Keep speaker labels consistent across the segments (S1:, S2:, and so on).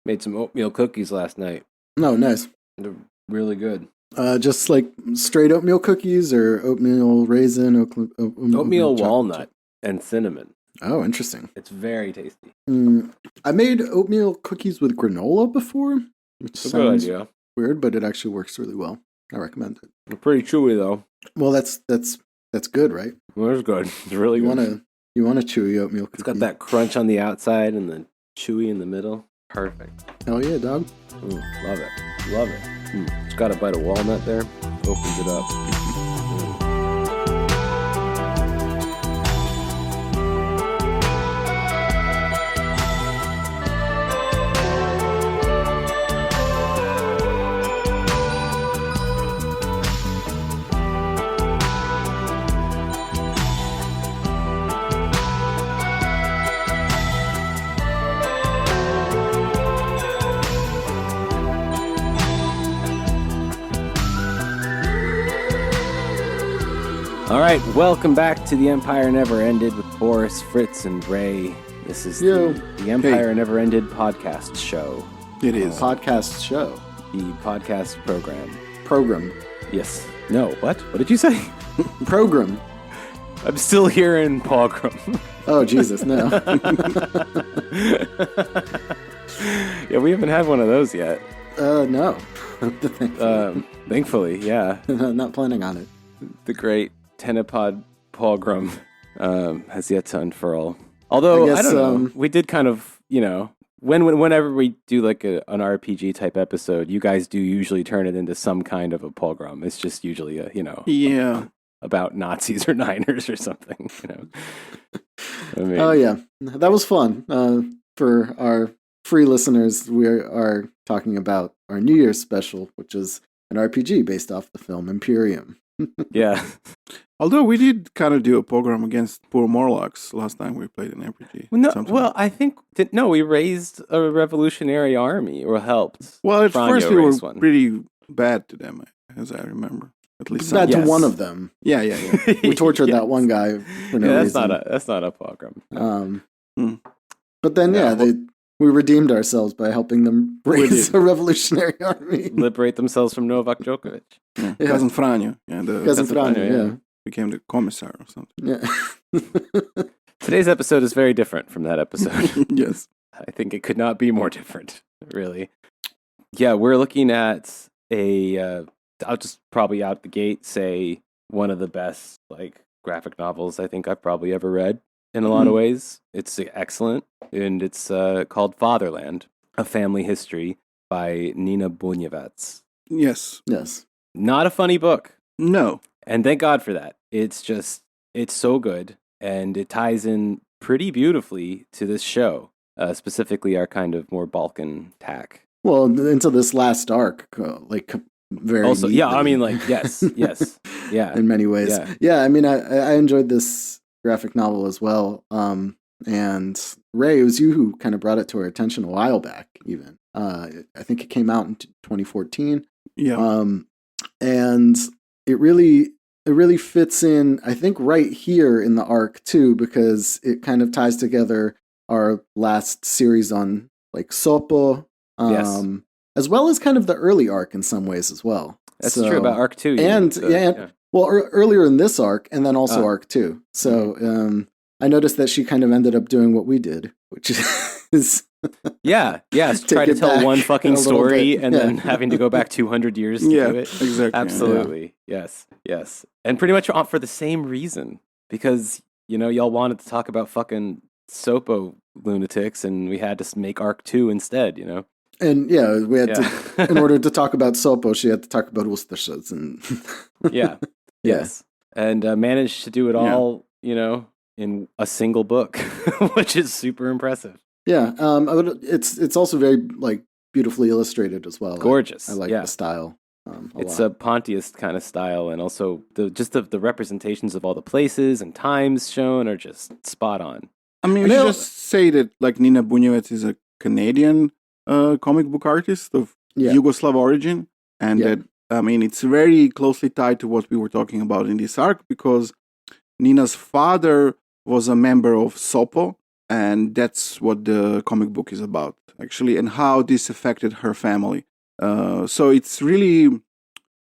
S1: Made some oatmeal cookies last night.
S2: No, nice.
S1: They're really good.
S2: Just like straight oatmeal cookies or oatmeal raisin,
S1: Oatmeal walnut and cinnamon.
S2: Oh, interesting.
S1: It's very tasty.
S2: I made oatmeal cookies with granola before, which
S1: It's a
S2: sounds
S1: good idea.
S2: weird, but it actually works really well. I recommend it.
S1: They're pretty chewy though.
S2: Well, that's good, right?
S1: Well, it's good. It's really good.
S2: You want a chewy oatmeal cookie.
S1: It's got that crunch on the outside and the chewy in the middle. Perfect.
S2: Hell yeah, dog.
S1: Love it. Love it. It's got a bite of walnut there. Opens it up. All right, welcome back to The Empire Never Ended with Boris, Fritz, and Ray. This is the Empire Never Ended podcast show.
S2: It is. Podcast show.
S1: The podcast program.
S2: Program.
S1: Yes. No, what? What did you say?
S2: Program.
S1: I'm still hearing pogrom.
S2: Oh, Jesus, no.
S1: Yeah, we haven't had one of those yet.
S2: No.
S1: Thankfully, yeah.
S2: Not planning on it.
S1: The great Tenepod pogrom has yet to unfurl. Although, I don't know, we did kind of, whenever we do like an RPG type episode, you guys do usually turn it into some kind of a pogrom. It's just usually about Nazis or Niners or something, I mean,
S2: oh yeah, that was fun. For our free listeners, we are talking about our New Year's special, which is an RPG based off the film Imperium.
S1: Yeah.
S3: Although we did kind of do a pogrom against poor Morlocks last time we played an RPG.
S1: I think we raised a revolutionary army or helped.
S3: Well, at first we were
S1: one.
S3: pretty bad to them, as I remember. At least
S2: bad to one of them.
S3: Yeah.
S2: We tortured that one guy for no reason.
S1: That's not a pogrom.
S2: But then we redeemed ourselves by helping them raise a revolutionary army,
S1: liberate themselves from Novak Djokovic.
S3: Yeah. Cousin Franjo.
S2: Cousin Franjo,
S3: became the commissar or something.
S2: Yeah.
S1: Today's episode is very different from that episode.
S3: Yes.
S1: I think it could not be more different, really. Yeah, we're looking at I'll just probably out the gate say one of the best graphic novels I think I've probably ever read in a lot of ways. It's excellent, and it's called Fatherland, A Family History by Nina Bunjevac.
S3: Yes.
S1: Not a funny book.
S3: No.
S1: And thank God for that. It's so good, and it ties in pretty beautifully to this show, specifically our kind of more Balkan tack.
S2: Well, into this last arc, very
S1: also,
S2: neatly.
S1: yeah, I mean, yes, yeah.
S2: In many ways. Yeah, I mean, I enjoyed this graphic novel as well. And Ray, it was you who kind of brought it to our attention a while back, even. I think it came out in 2014.
S3: Yeah.
S2: And it really fits in, I think, right here in the arc too, because it kind of ties together our last series on SOPO, as well as kind of the early arc in some ways as well.
S1: That's true about arc 2.
S2: Well, earlier in this arc, and then also arc 2. So I noticed that she kind of ended up doing what we did, which is
S1: try to tell one fucking story and then having to go back 200 years to do it.
S3: Exactly.
S1: Absolutely. Yeah. Yes. And pretty much for the same reason, because, y'all wanted to talk about fucking SOPO lunatics, and we had to make arc 2 instead,
S2: And we had to, in order to talk about SOPO, she had to talk about Ustashas and
S1: yes, and managed to do it all, in a single book, which is super impressive.
S2: Yeah, it's also very beautifully illustrated as well.
S1: Gorgeous.
S2: I like the style.
S1: It's a Pontius kind of style, and also the representations of all the places and times shown are just spot on.
S3: I mean, we should just say that Nina Bunjevac is a Canadian comic book artist of Yugoslav origin, and that it's very closely tied to what we were talking about in this arc, because Nina's father was a member of SOPO, And that's what the comic book is about, actually, and how this affected her family. So it's really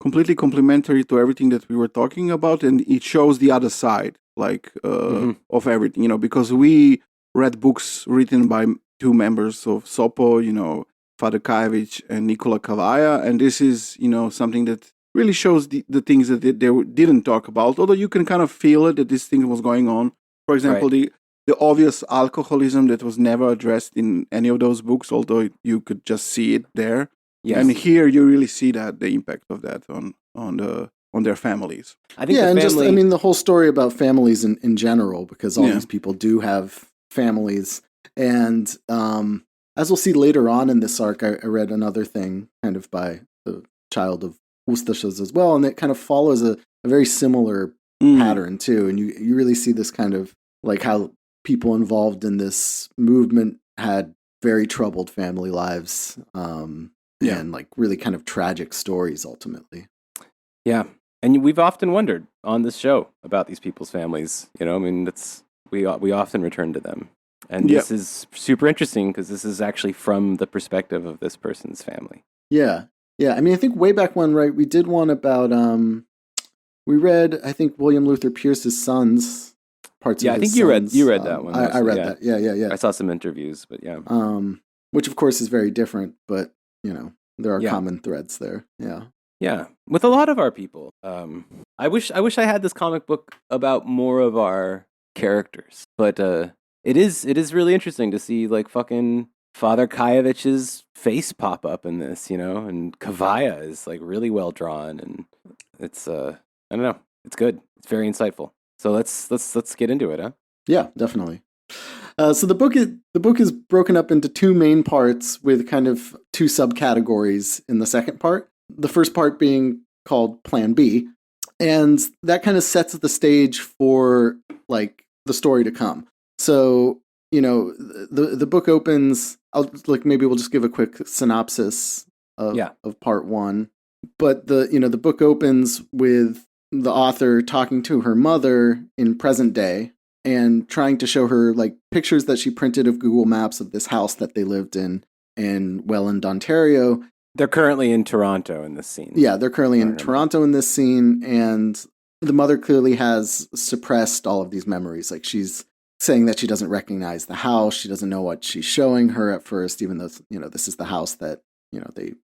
S3: completely complementary to everything that we were talking about, and it shows the other side, like of everything, because we read books written by two members of SOPO, Father Kajevic and Nikola Kavaja, and this is, something that really shows the things that they didn't talk about, although you can kind of feel it that this thing was going on. For example, the obvious alcoholism that was never addressed in any of those books, although you could just see it there. Yes. And here you really see that the impact of that on their families.
S2: I think the whole story about families in general, because all these people do have families. And as we'll see later on in this arc, I read another thing kind of by the child of Ustashas as well, and it kind of follows a very similar pattern too. And you really see this kind of like how people involved in this movement had very troubled family lives. And like really kind of tragic stories ultimately.
S1: Yeah. And we've often wondered on this show about these people's families. We often return to them. And this is super interesting because this is actually from the perspective of this person's family.
S2: Yeah. Yeah. I mean, I think way back when, right, we did one about, we read, I think, William Luther Pierce's sons, parts of his sons.
S1: Yeah, I think you read that one.
S2: I read that. Yeah.
S1: I saw some interviews, but yeah.
S2: Which, of course, is very different, but there are common threads there.
S1: Yeah, with a lot of our people. I wish I had this comic book about more of our characters, but it is really interesting to see like fucking Father Kajevic's face pop up in this, and Kavaja is like really well drawn, and it's I don't know, it's good. It's very insightful. So let's get into it, huh?
S2: Yeah, definitely. So the book is broken up into two main parts with kind of two subcategories in the second part. The first part being called Plan B, and that kind of sets the stage for like the story to come. So the book opens. Maybe we'll just give a quick synopsis of part one. But the book opens with the author talking to her mother in present day, and trying to show her like pictures that she printed of Google Maps of this house that they lived in Welland, Ontario.
S1: They're currently in Toronto in this scene.
S2: Yeah, they're currently in Toronto in this scene, and the mother clearly has suppressed all of these memories. Like she's saying that she doesn't recognize the house. She doesn't know what she's showing her at first, even though this is the house that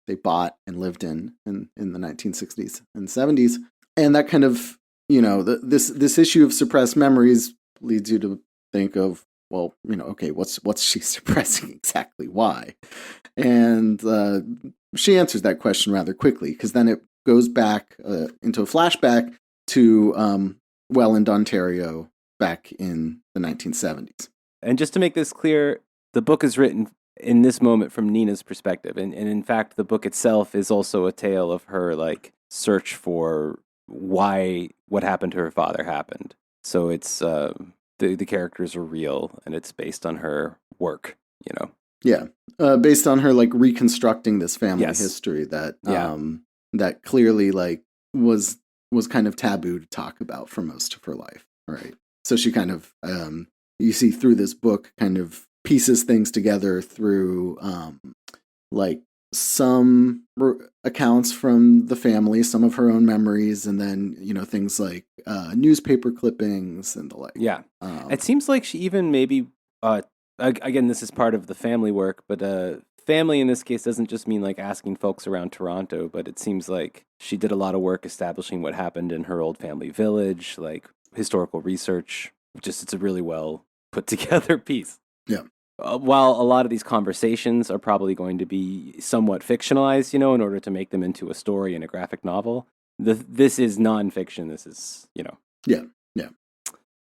S2: they bought and lived in the 1960s and 70s. And that kind of this issue of suppressed memories leads you to think of, well, okay, what's she suppressing exactly? Why? And she answers that question rather quickly, because then it goes back into a flashback to Welland, Ontario, back in the 1970s.
S1: And just to make this clear, the book is written in this moment from Nina's perspective, and in fact, the book itself is also a tale of her like search for why what happened to her father happened. So it's the characters are real, and it's based on her work,
S2: Yeah, based on her like reconstructing this family history that that clearly like was kind of taboo to talk about for most of her life, right? So she kind of you see through this book kind of pieces things together through like some accounts from the family, some of her own memories, and then things like newspaper clippings and the like.
S1: Yeah, it seems like she even maybe again, this is part of the family work, but family in this case doesn't just mean like asking folks around Toronto, but it seems like she did a lot of work establishing what happened in her old family village, like historical research. It's a really well put together piece.
S2: Yeah.
S1: While a lot of these conversations are probably going to be somewhat fictionalized, in order to make them into a story in a graphic novel, this is nonfiction. This is,
S2: Yeah.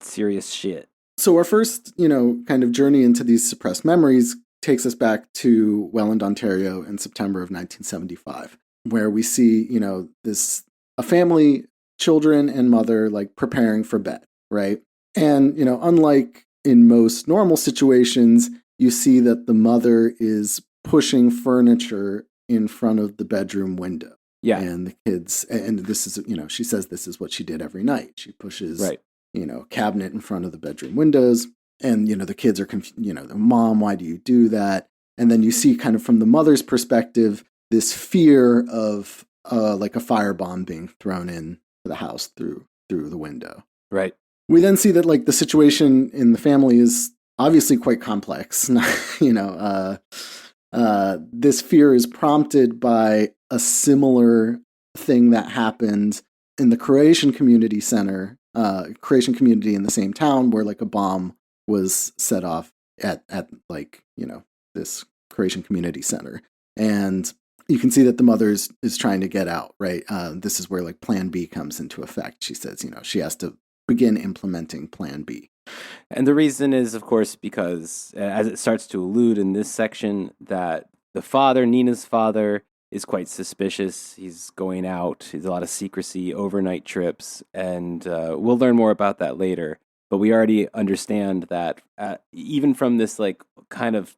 S1: serious shit.
S2: So our first, kind of journey into these suppressed memories takes us back to Welland, Ontario in September of 1975, where we see, a family, children and mother, like preparing for bed, right? And, unlike in most normal situations, you see that the mother is pushing furniture in front of the bedroom window.
S1: Yeah.
S2: And the kids, and this is, she says this is what she did every night. She pushes, a cabinet in front of the bedroom windows. the kids are confused, Mom, why do you do that? And then you see kind of from the mother's perspective, this fear of like a firebomb being thrown in to the house through the window.
S1: Right.
S2: We then see that like the situation in the family is obviously quite complex. This fear is prompted by a similar thing that happened in the Croatian community center, Croatian community in the same town where like a bomb was set off at like, this Croatian community center. And you can see that the mother is trying to get out, right? This is where like Plan B comes into effect. She says, she has to begin implementing Plan B.
S1: And the reason is, of course, because as it starts to allude in this section, that the father, Nina's father, is quite suspicious. He's going out. There's a lot of secrecy, overnight trips, and we'll learn more about that later. But we already understand that even from this like kind of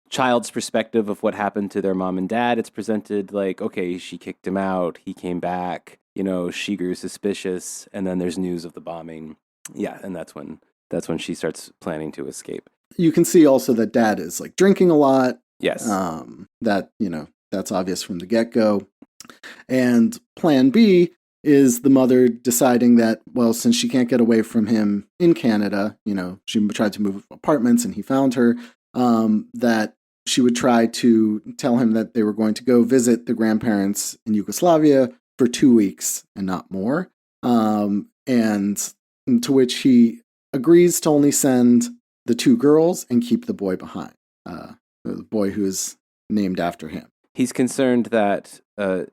S1: child's perspective of what happened to their mom and dad, it's presented like, okay, she kicked him out. He came back. She grew suspicious, and then there's news of the bombing. Yeah, and that's when she starts planning to escape.
S2: You can see also that dad is like drinking a lot.
S1: Yes.
S2: That's obvious from the get-go. And Plan B is the mother deciding that, well, since she can't get away from him in Canada, she tried to move apartments and he found her, that she would try to tell him that they were going to go visit the grandparents in Yugoslavia for 2 weeks and not more. And to which he agrees to only send the 2 girls and keep the boy behind, the boy who is named after him.
S1: He's concerned that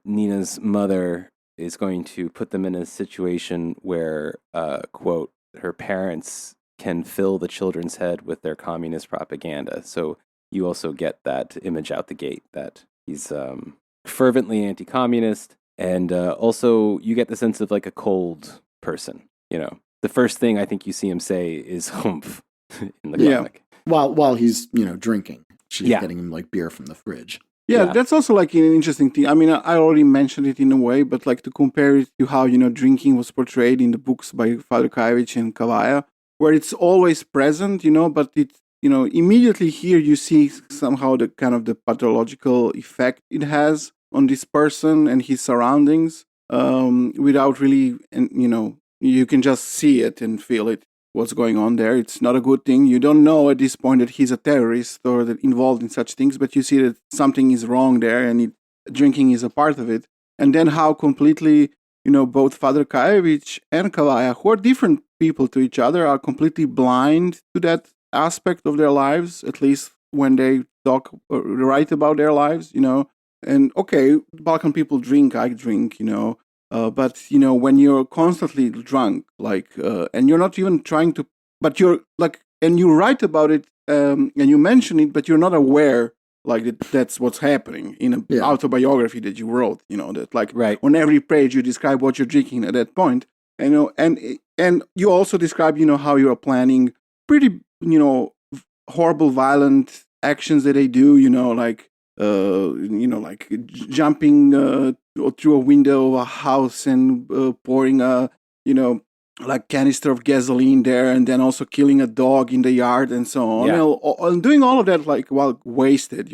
S1: Nina's mother is going to put them in a situation where, quote, her parents can fill the children's head with their communist propaganda. So you also get that image out the gate that he's fervently anti-communist. And also you get the sense of like a cold person, The first thing I think you see him say is humph in the comic.
S2: While he's, drinking. She's getting him like beer from the fridge.
S3: Yeah, that's also like an interesting thing. I mean, I already mentioned it in a way, but like to compare it to how, drinking was portrayed in the books by Father Kajević and Kavaja, where it's always present, but it's, immediately here you see somehow the kind of the pathological effect it has on this person and his surroundings, without really, you can just see it and feel it, what's going on there. It's not a good thing. You don't know at this point that he's a terrorist or that involved in such things, but you see that something is wrong there and drinking is a part of it. And then how completely, both Father Kajević and Kavaja, who are different people to each other, are completely blind to that aspect of their lives, at least when they talk or write about their lives, And okay, Balkan people drink, I drink, but, when you're constantly drunk, and you're not even trying to, but you're like, and you write about it, and you mention it, but you're not aware, that's what's happening in an autobiography that you wrote, that
S1: right.
S3: On every page you describe what you're drinking at that point, and you also describe, how you are planning pretty, horrible, violent actions that they do, like jumping through a window of a house and pouring a, like canister of gasoline there, and then also killing a dog in the yard and so on. And doing all of that while wasted,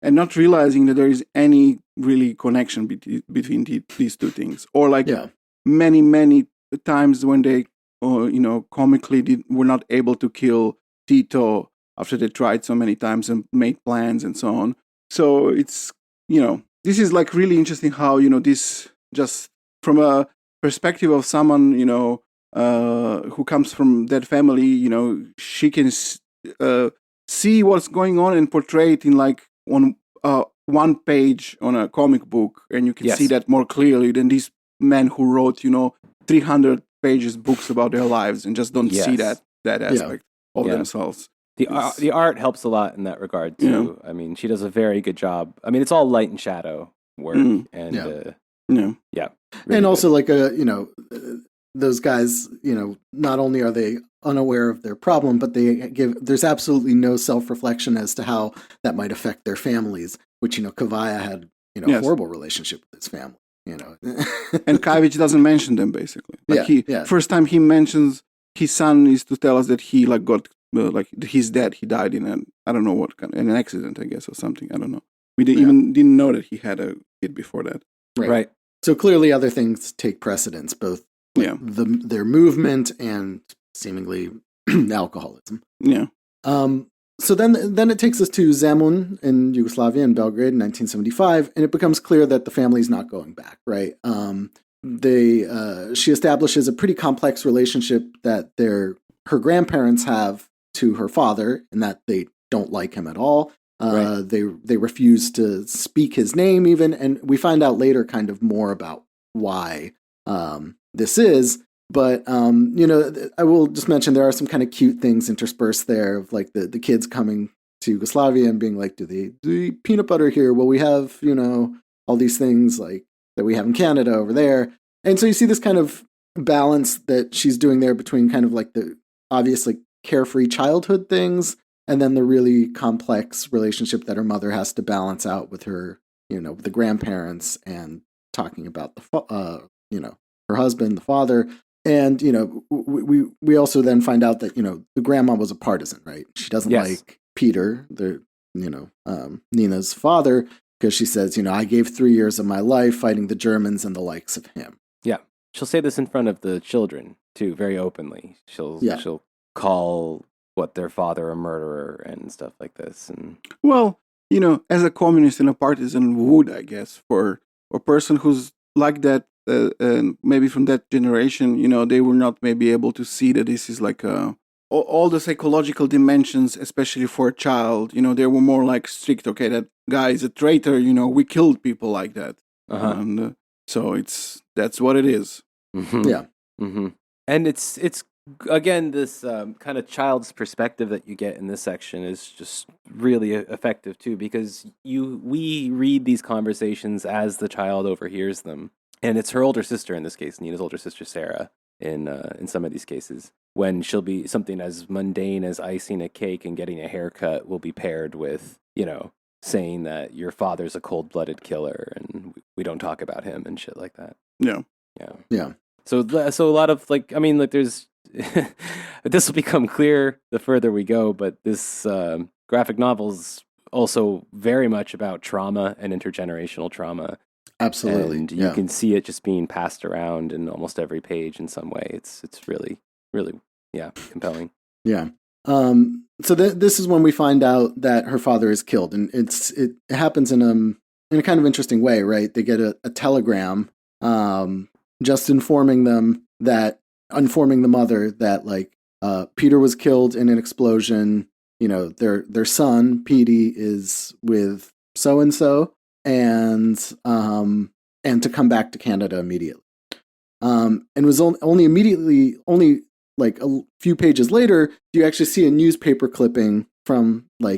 S3: and not realizing that there is any really connection between these two things. Or many, many times when they, comically were not able to kill Tito after they tried so many times and made plans and so on. So it's, this is like really interesting how, this just from a perspective of someone, who comes from that family, she can see what's going on and portray it in on one page on a comic book. And you can see that more clearly than these men who wrote, 300 pages books about their lives and just don't see that aspect of themselves.
S1: The art helps a lot in that regard too. I mean, she does a very good job. I mean, it's all light and shadow work, and really
S2: and also good. Those guys, not only are they unaware of their problem, but there's absolutely no self-reflection as to how that might affect their families. Which Kavaja had a horrible relationship with his family.
S3: And Kajević doesn't mention them basically. First time he mentions his son is to tell us that he got like his dad, he died in I don't know what kind, in an accident, I guess, or something. I don't know. We didn't know that he had a kid before that.
S2: Right. So clearly other things take precedence, both their movement and seemingly alcoholism.
S3: Yeah.
S2: So then it takes us to Zemun in Yugoslavia, in Belgrade in 1975, and it becomes clear that the family's not going back, right? She establishes a pretty complex relationship that her grandparents have to her father, and that they don't like him at all. Right. They refuse to speak his name even, and we find out later kind of more about why this is. But, I will just mention there are some kind of cute things interspersed there of like the kids coming to Yugoslavia and being like, do they eat peanut butter here? Well, we have, all these things like that we have in Canada over there. And so you see this kind of balance that she's doing there between kind of like the obviously carefree childhood things and then the really complex relationship that her mother has to balance out with her, with the grandparents and talking about her husband, the father. And, we also then find out that, the grandma was a partisan, right? She doesn't like Peter, Nina's father, because she says, I gave 3 years of my life fighting the Germans and the likes of him.
S1: Yeah. She'll say this in front of the children, too, very openly. She'll call their father a murderer and stuff like this. And
S3: well, as a communist and a partisan would, I guess, for a person who's like that, and maybe from that generation, they were not maybe able to see that this is like all the psychological dimensions, especially for a child. They were more like strict. Okay, that guy is a traitor. We killed people like that, and so that's what it is.
S2: Mm-hmm. Yeah,
S1: mm-hmm. And it's again this kind of child's perspective that you get in this section is just really effective too, because we read these conversations as the child overhears them. And it's her older sister in this case, Nina's older sister, Sarah, in some of these cases, when she'll be something as mundane as icing a cake and getting a haircut will be paired with, saying that your father's a cold-blooded killer and we don't talk about him and shit like that.
S3: Yeah.
S2: Yeah. Yeah.
S1: So a lot of there's, this will become clear the further we go, but this graphic novel is also very much about trauma and intergenerational trauma.
S2: Absolutely.
S1: And you can see it just being passed around in almost every page in some way. It's really, really, compelling.
S2: Yeah. So this is when we find out that her father is killed, and it happens in a kind of interesting way, right? They get a telegram, just informing the mother that Peter was killed in an explosion. Their son Petey is with so and so. And to come back to Canada immediately. And it was only like a few pages later, do you actually see a newspaper clipping from a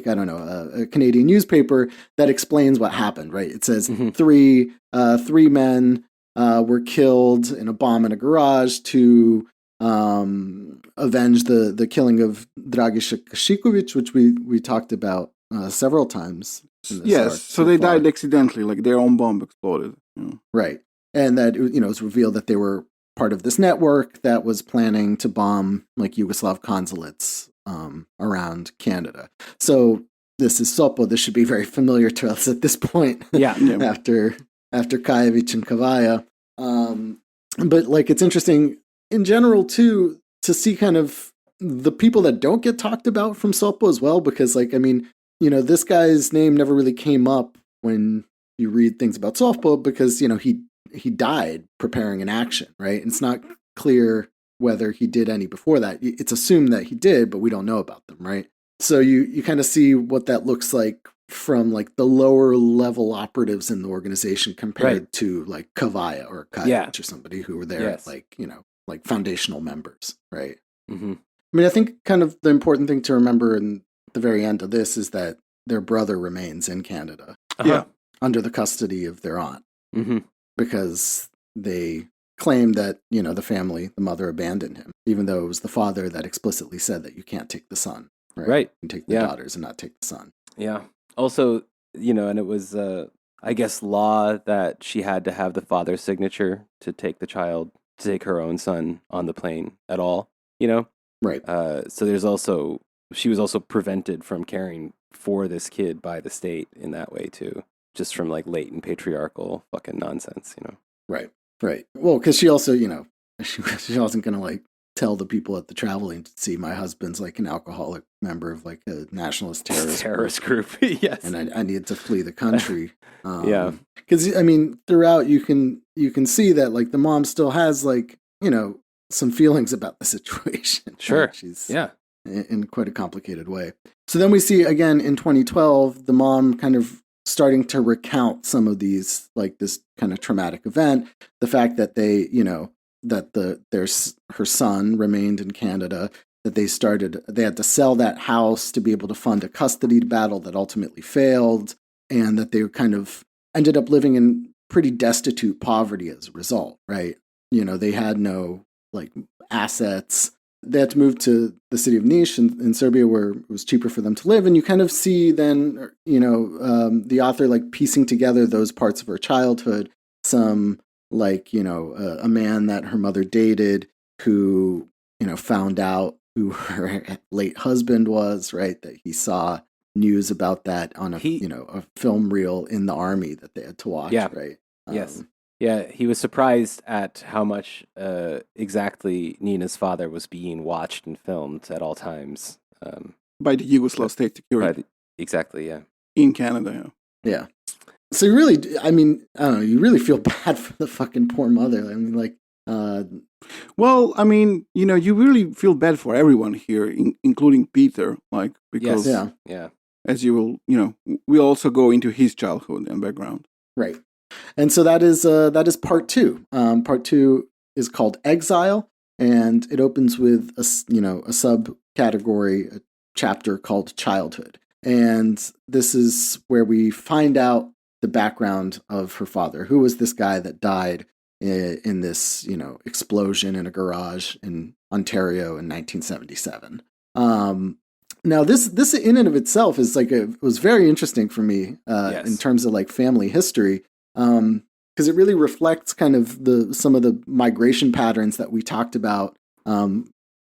S2: Canadian newspaper that explains what happened, right? It says three men were killed in a bomb in a garage to avenge the killing of Dragiša Kašiković, which we talked about several times.
S3: Yes, so they died accidentally, like their own bomb exploded.
S2: Right. And that, it was revealed that they were part of this network that was planning to bomb like Yugoslav consulates around Canada. So this is SOPO. This should be very familiar to us at this point.
S1: Yeah.
S2: after Kajević and Kavaja. But like, it's interesting in general too, to see kind of the people that don't get talked about from SOPO as well, because this guy's name never really came up when you read things about SOPO because, he died preparing an action, right? And it's not clear whether he did any before that. It's assumed that he did, but we don't know about them, right? So you kind of see what that looks like from like the lower level operatives in the organization compared to like Kavaja or Kajević or somebody who were there like foundational members, right?
S1: Mm-hmm.
S2: I mean, I think kind of the important thing to remember in the very end of this is that their brother remains in Canada under the custody of their aunt because they claim that, the mother abandoned him, even though it was the father that explicitly said that you can't take the son, right? You can take the daughters and not take the son.
S1: Yeah. Also, and it was, I guess, law that she had to have the father's signature to take her own son on the plane at all,
S2: Right.
S1: So there's also she was also prevented from caring for this kid by the state in that way too, just from like latent patriarchal fucking nonsense, you know.
S2: Right. Well, because she also, she wasn't gonna like tell the people at the travel agency my husband's like an alcoholic member of like a nationalist terrorist
S1: group. Yes,
S2: and I needed to flee the country.
S1: Yeah,
S2: because I mean, throughout you can see that like the mom still has like some feelings about the situation.
S1: Sure,
S2: right? She's in quite a complicated way. So then we see again in 2012 the mom kind of starting to recount some of these, like this kind of traumatic event, the fact that they that her son remained in Canada, that they had to sell that house to be able to fund a custody battle that ultimately failed, and that they kind of ended up living in pretty destitute poverty as a result, right? They had no like assets. They had to move to the city of Niš in Serbia, where it was cheaper for them to live. And you kind of see then, the author like piecing together those parts of her childhood, some like, a man that her mother dated who, found out who her late husband was, right? That he saw news about that on a film reel in the army that they had to watch, right?
S1: Yes. Yeah, he was surprised at how much exactly Nina's father was being watched and filmed at all times.
S3: By the Yugoslav state security.
S1: Exactly, yeah.
S3: In Canada,
S2: yeah. So you really, I mean, I don't know, you really feel bad for the fucking poor mother. I mean, like...
S3: well, I mean, you really feel bad for everyone here, including Peter, like, because...
S1: Yeah.
S3: As you will, we also go into his childhood and background.
S2: Right. And so that is part two. Part two is called Exile, and it opens with a subcategory, a chapter called Childhood. And this is where we find out the background of her father, who was this guy that died in this, explosion in a garage in Ontario in 1977. Now, this in and of itself is like it was very interesting for me in terms of like family history, because it really reflects kind of some of the migration patterns that we talked about,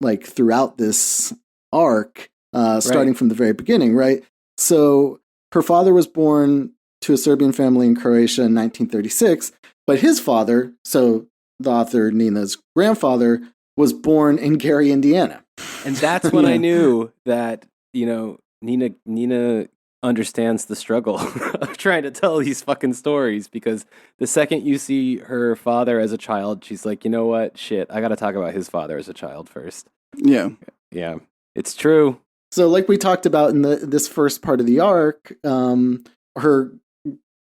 S2: like throughout this arc, starting from the very beginning, right? So her father was born to a Serbian family in Croatia in 1936, but his father, so the author Nina's grandfather, was born in Gary, Indiana.
S1: And that's when I knew that, Nina understands the struggle of trying to tell these fucking stories, because the second you see her father as a child, she's like, you know what? Shit, I got to talk about his father as a child first.
S3: Yeah.
S1: Yeah. It's true.
S2: So like we talked about in this first part of the arc, her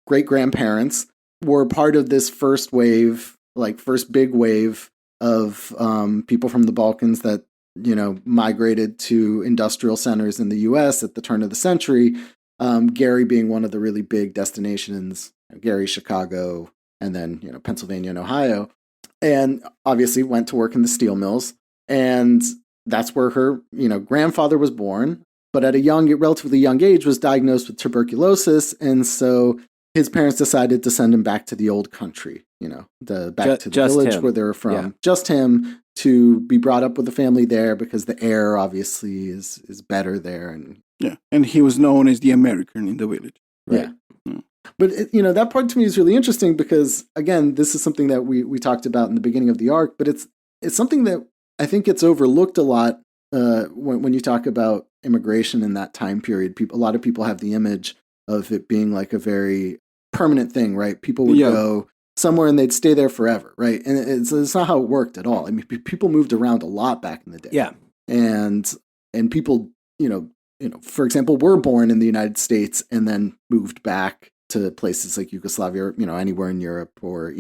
S2: great-grandparents were part of this first big wave of people from the Balkans that, migrated to industrial centers in the U.S. at the turn of the century. Gary being one of the really big destinations, Gary, Chicago, and then, Pennsylvania and Ohio. And obviously went to work in the steel mills. And that's where her, grandfather was born, but at a relatively young age was diagnosed with tuberculosis. And so his parents decided to send him back to the old country, to the village where they were from. Yeah. Just him, to be brought up with the family there, because the air obviously is better there.
S3: And he was known as the American in the village.
S2: Right? Yeah. But, that part to me is really interesting because, again, this is something that we talked about in the beginning of the arc, but it's something that I think gets overlooked a lot when you talk about immigration in that time period. A lot of people have the image of it being like a very permanent thing, right? People would go somewhere and they'd stay there forever, right? And it's not how it worked at all. I mean, people moved around a lot back in the day.
S1: Yeah.
S2: And people, for example, were born in the United States and then moved back to places like Yugoslavia, or, anywhere in Europe, or,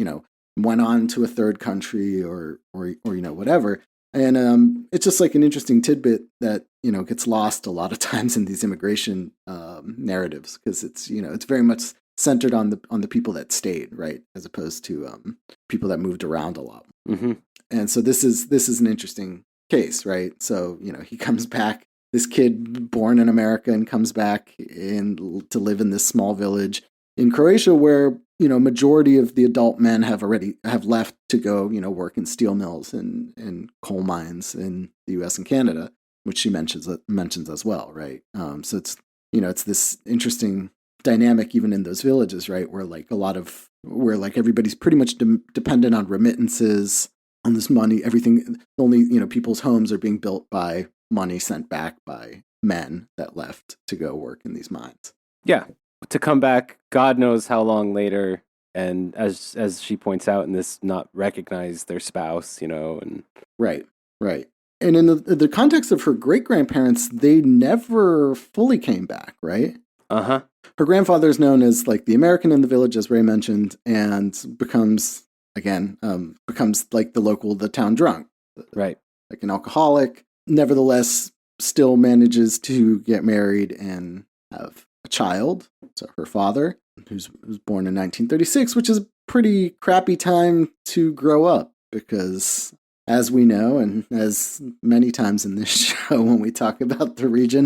S2: went on to a third country or whatever. And it's just like an interesting tidbit that, gets lost a lot of times in these immigration narratives, because it's, it's very much centered on the people that stayed, right, as opposed to people that moved around a lot.
S1: Mm-hmm.
S2: And so this is an interesting case, right? So he comes back, this kid born in America, and comes back to live in this small village in Croatia, where majority of the adult men have left to go work in steel mills and coal mines in the U.S. and Canada. which she mentions as well, right? So it's it's this interesting dynamic even in those villages, right, where like everybody's pretty much dependent on remittances, on this money. Everything, only people's homes are being built by money sent back by men that left to go work in these mines.
S1: Yeah, to come back, God knows how long later, and as she points out in this, not recognize their spouse, and
S2: right. And in the context of her great grandparents, they never fully came back, right?
S1: Uh-huh.
S2: Her grandfather is known as like the American in the village, as Ray mentioned, and becomes like the town drunk,
S1: right?
S2: Like an alcoholic. Nevertheless, still manages to get married and have a child. So her father, who's born in 1936, which is a pretty crappy time to grow up because, as we know, and as many times in this show when we talk about the region,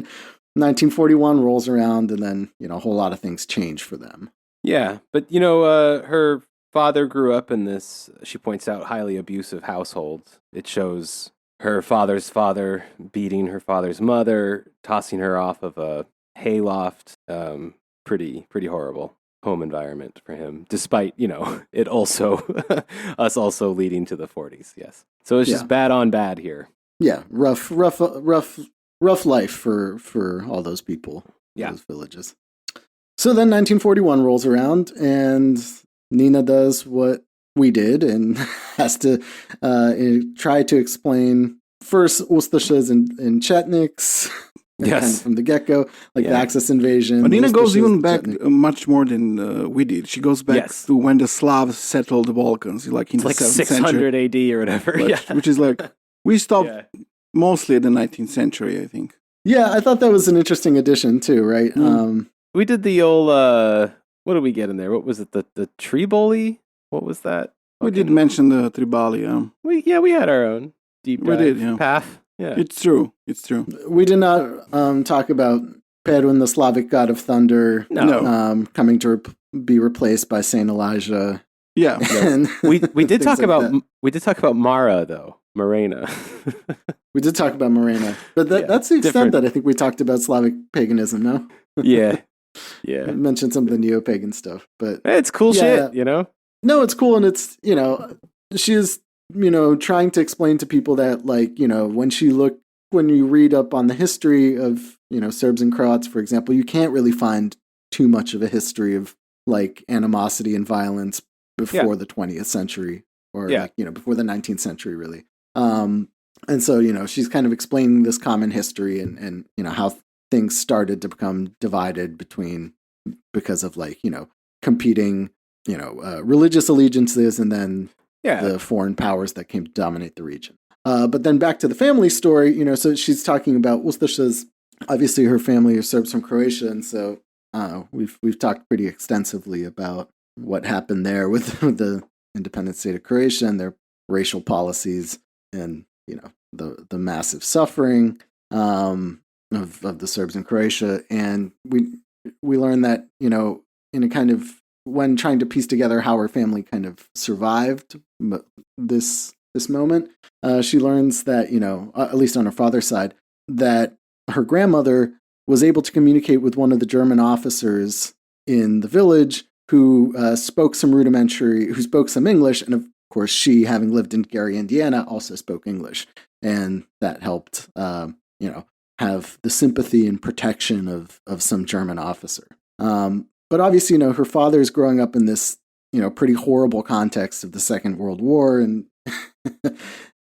S2: 1941 rolls around and then, a whole lot of things change for them.
S1: Yeah, but, her father grew up in this, she points out, highly abusive household. It shows her father's father beating her father's mother, tossing her off of a hayloft. Pretty horrible home environment for him, despite, it also, us also leading to the 40s, yes. So it's just bad on bad here.
S2: Yeah, rough life for all those people, those villages. So then 1941 rolls around, and Nina does what we did and has to try to explain first Ustashas and Chetniks.
S1: Yes,
S2: kind of from the get-go, the Axis invasion.
S3: But Nina goes even back much more than we did. She goes back to when the Slavs settled the Balkans, like in the 7th
S1: 600 AD or whatever.
S3: Which is like, we stopped mostly at the 19th century, I think.
S2: Yeah, I thought that was an interesting addition too, right?
S1: We did the old, what did we get in there? What was it? The Triboli? What was that?
S3: We did mention the Tribali,
S1: We had our own deep dive path. Yeah.
S3: It's true.
S2: We did not talk about Perun, the Slavic god of thunder, coming to be replaced by Saint Elijah.
S3: Yeah.
S1: we did talk about Mara though. Marina.
S2: We did talk about Marina, but that's the extent that I think we talked about Slavic paganism. No.
S1: Yeah.
S2: I mentioned some of the neo-pagan stuff, but
S1: it's cool shit.
S2: No, it's cool, and it's she's trying to explain to people that when you read up on the history of Serbs and Croats, for example, you can't really find too much of a history of animosity and violence before the 20th century or before the 19th century, really. And so she's kind of explaining this common history and how things started to become divided because of competing religious allegiances and then the foreign powers that came to dominate the region. But then back to the family story, so she's talking about Ustasha's, obviously her family are Serbs from Croatia, and so we've talked pretty extensively about what happened there with the independent state of Croatia and their racial policies and the massive suffering of the Serbs in Croatia. And we learned that in a kind of, when trying to piece together how her family kind of survived this moment, she learns that at least on her father's side, that her grandmother was able to communicate with one of the German officers in the village who spoke some English, and of course she, having lived in Gary, Indiana, also spoke English, and that helped have the sympathy and protection of some German officer. But obviously, her father is growing up in this, pretty horrible context of the Second World War, and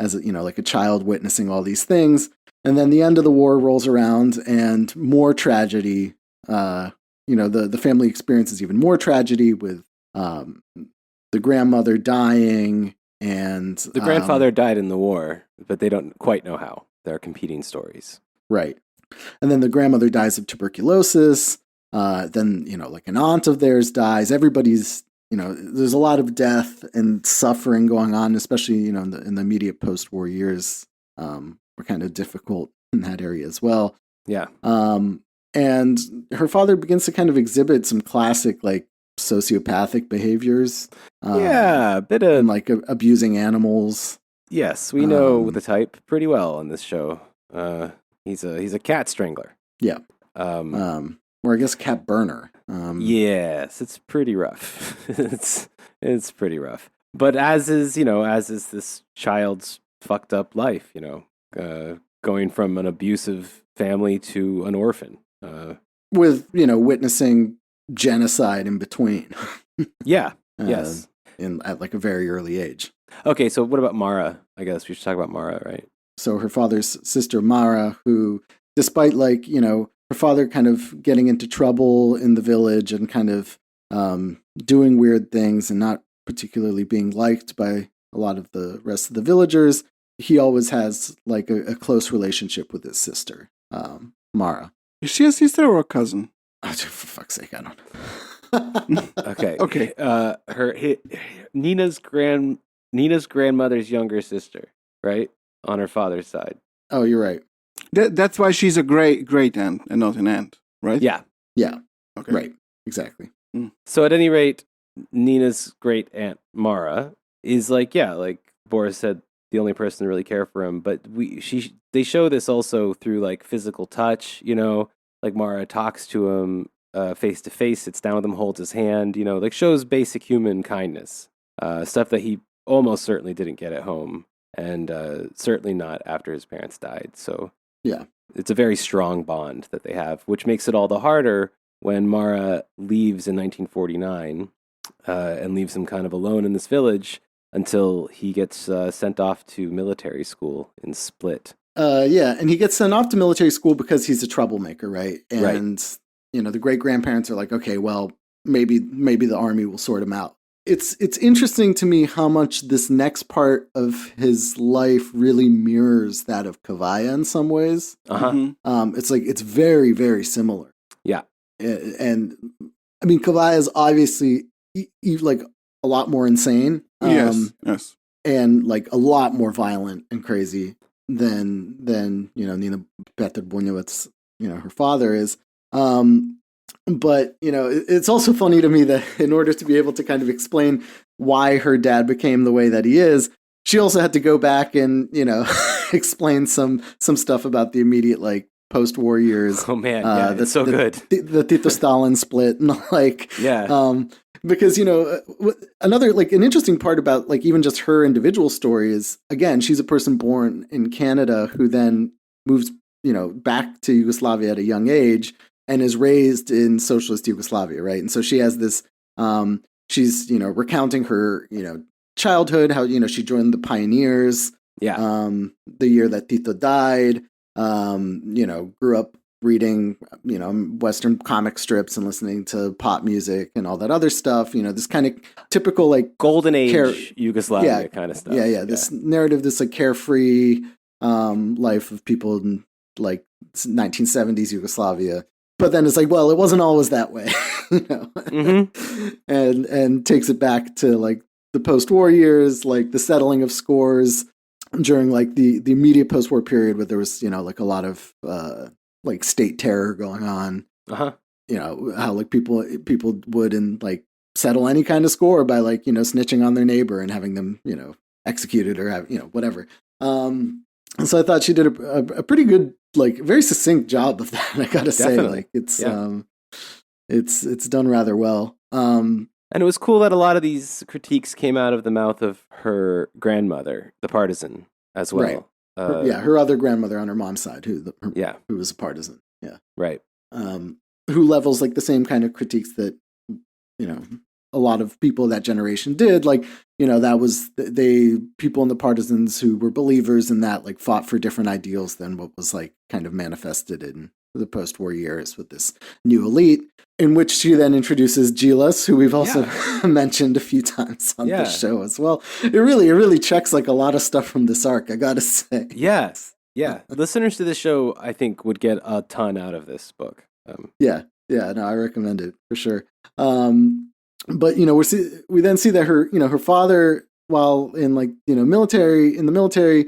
S2: as a child witnessing all these things. And then the end of the war rolls around, and more tragedy. The family experiences even more tragedy with the grandmother dying, and
S1: the grandfather died in the war, but they don't quite know how. There are competing stories,
S2: right? And then the grandmother dies of tuberculosis. Then an aunt of theirs dies. Everybody's there's a lot of death and suffering going on, especially in the immediate post-war years. Were kind of difficult in that area as well.
S1: Yeah.
S2: And her father begins to kind of exhibit some classic sociopathic behaviors.
S1: A bit of
S2: and, abusing animals.
S1: Yes, we know the type pretty well on this show. He's a cat strangler.
S2: Yeah. Or I guess cat burner.
S1: Yes, it's pretty rough. it's pretty rough. But as is this child's fucked up life, going from an abusive family to an orphan.
S2: With, witnessing genocide in between.
S1: Yeah. Yes.
S2: At like a very early age.
S1: Okay, so what about Mara? I guess we should talk about Mara, right?
S2: So her father's sister, Mara, who, despite her father kind of getting into trouble in the village and kind of doing weird things and not particularly being liked by a lot of the rest of the villagers, he always has like a close relationship with his sister, Mara.
S3: Is she a sister or a cousin?
S2: Oh, for fuck's sake, I don't know.
S1: Okay. Nina's grandmother's younger sister, right? On her father's side.
S2: Oh, you're right.
S3: That's why she's a great aunt and not an aunt, right?
S1: Yeah.
S2: Yeah.
S3: Okay.
S2: Right. Exactly.
S1: So at any rate, Nina's great aunt Mara is like Boris said, the only person to really care for him. But they show this also through like physical touch. Like Mara talks to him face to face, sits down with him, holds his hand. Like shows basic human kindness, stuff that he almost certainly didn't get at home, and certainly not after his parents died. So
S2: yeah,
S1: it's a very strong bond that they have, which makes it all the harder when Mara leaves in 1949 and leaves him kind of alone in this village until he gets sent off to military school in Split.
S2: Yeah, and he gets sent off to military school because he's a troublemaker, right? And the great grandparents are like, okay, well, maybe the army will sort him out. It's interesting to me how much this next part of his life really mirrors that of Kavaya in some ways. It's like it's very, very similar.
S1: Yeah,
S2: and I mean, Kavaya is obviously like a lot more insane.
S3: Yes,
S2: and like a lot more violent and crazy than Nina Bunjevac, her father is. But, it's also funny to me that in order to be able to kind of explain why her dad became the way that he is, she also had to go back and, explain some stuff about the immediate, like, post-war years.
S1: Oh, man, yeah, that's so good.
S2: The Tito Stalin split and, like...
S1: Yeah.
S2: Because, another, like, an interesting part about, like, even just her individual story is, again, she's a person born in Canada who then moves, back to Yugoslavia at a young age and is raised in socialist Yugoslavia, right? And so she has this, she's, recounting her, childhood, how, she joined the Pioneers, the year that Tito died, grew up reading, Western comic strips and listening to pop music and all that other stuff, this kind of typical, like,
S1: golden age Yugoslavia kind of stuff.
S2: Yeah. This narrative, this, like, carefree life of people in, like, 1970s Yugoslavia. But then it's like, well, it wasn't always that way, and takes it back to like the post-war years, like the settling of scores during like the immediate post-war period where there was, like a lot of like state terror going on. How like people would and like settle any kind of score by like, snitching on their neighbor and having them, executed or have, whatever. So I thought she did a pretty good, like, very succinct job of that. I gotta say, like, it's done rather well.
S1: And it was cool that a lot of these critiques came out of the mouth of her grandmother, the partisan, as well.
S2: Right. Her other grandmother on her mom's side, who was a partisan. Yeah.
S1: Right.
S2: Who levels like the same kind of critiques that a lot of people of that generation did. Like, that was people in the partisans who were believers in that, like, fought for different ideals than what was like kind of manifested in the post-war years with this new elite, in which she then introduces Gilas, who we've also mentioned a few times on the show as well. It really checks like a lot of stuff from this arc, I gotta say.
S1: Yes. Yeah. Listeners to this show, I think, would get a ton out of this book.
S2: No, I recommend it for sure. But we then see that her father, while in like in the military,